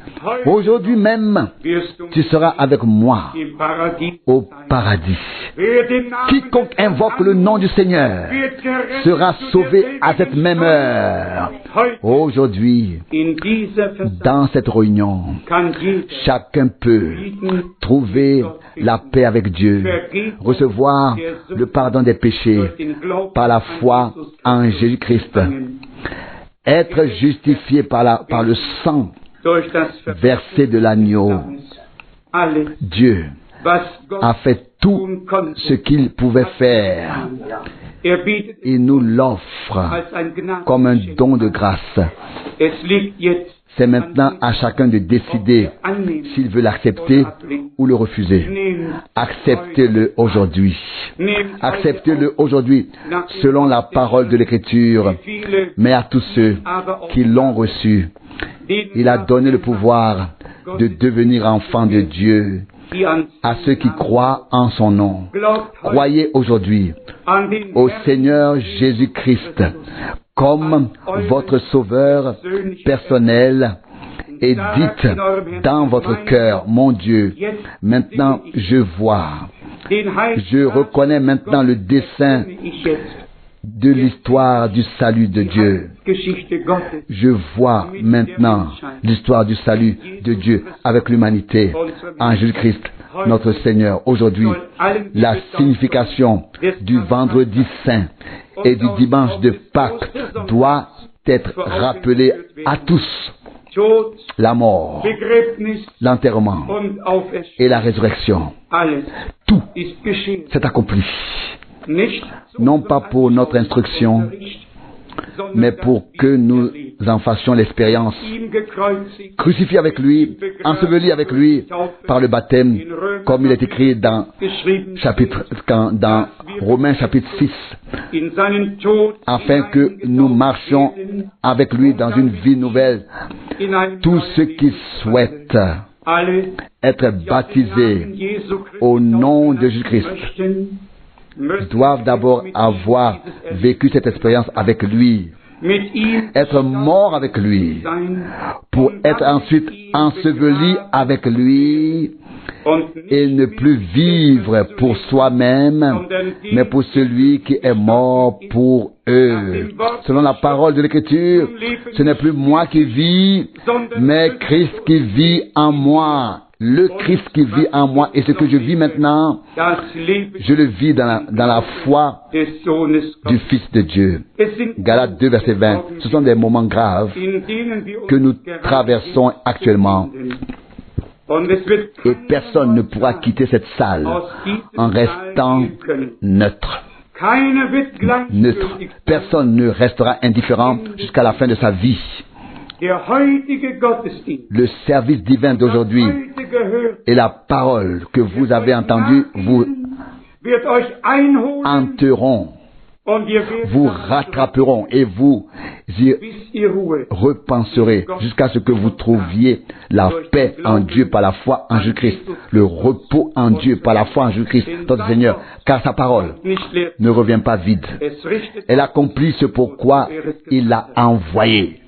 aujourd'hui même, wirst du tu seras avec moi im Paradies au sein. paradis. Wer den Namen Quiconque des Herrn invoque le nom du Seigneur wird gerettet sera zu sauvé derselben à cette même Stunde. heure. Heute Aujourd'hui, in dieser Versammlung dans cette réunion, kann jeder chacun peut Frieden trouver la paix avec Dieu, recevoir le pardon des péchés durch den Glauben par la an foi Jesus en Christus Jésus-Christ, empfangen. être justifié par le sang Durch das versé de l'agneau. alles, Dieu was Gott a fait tout tun konnte, ce qu'il pouvait faire. bietet Il nous l'offre als ein Gnadengeschenk comme un don de grâce. Es liegt jetzt C'est maintenant à chacun de décider annehmen. s'il veut l'accepter ou le refuser. Acceptez-le aujourd'hui. Acceptez-le aujourd'hui selon la parole de l'Écriture. Mais à tous ceux qui l'ont reçu, il a donné le pouvoir de devenir enfants de Dieu à ceux qui croient en son nom. Croyez aujourd'hui au Seigneur Jésus-Christ comme votre sauveur personnel et dites dans votre cœur, mon Dieu, maintenant je vois, je reconnais maintenant le dessein de l'histoire du salut de Dieu. Je vois maintenant l'histoire du salut de Dieu avec l'humanité en Jésus-Christ. notre Seigneur. Aujourd'hui, la signification du vendredi saint et du dimanche de Pâques doit être rappelée à tous. La mort, l'enterrement et la résurrection. Tout s'est accompli. Non pas pour notre instruction, mais pour que nous en fassions l'expérience. Crucifié avec lui, enseveli avec lui par le baptême, comme il est écrit dans Romains chapitre 6, afin que nous marchions avec lui dans une vie nouvelle. Tous ceux qui souhaitent être baptisés au nom de Jésus-Christ doivent d'abord avoir vécu cette expérience avec lui, être mort avec lui, pour être ensuite enseveli avec lui et ne plus vivre pour soi-même, mais pour celui qui est mort pour eux. Selon la parole de l'Écriture, ce n'est plus moi qui vis, mais Christ qui vit en moi. Le Christ qui vit en moi, et ce que je vis maintenant, je le vis dans la foi du Fils de Dieu. Galates 2, verset 20. Ce sont des moments graves que nous traversons actuellement. Et personne ne pourra quitter cette salle en restant neutre. Neutre. Personne ne restera indifférent jusqu'à la fin de sa vie. Le service divin d'aujourd'hui et la parole que vous avez entendue vous hanteront, vous rattraperont et vous y repenserez jusqu'à ce que vous trouviez la paix en Dieu par la foi en Jésus-Christ, le repos en Dieu par la foi en Jésus-Christ, notre Seigneur, car sa parole ne revient pas vide. Elle accomplit ce pourquoi il l'a envoyée.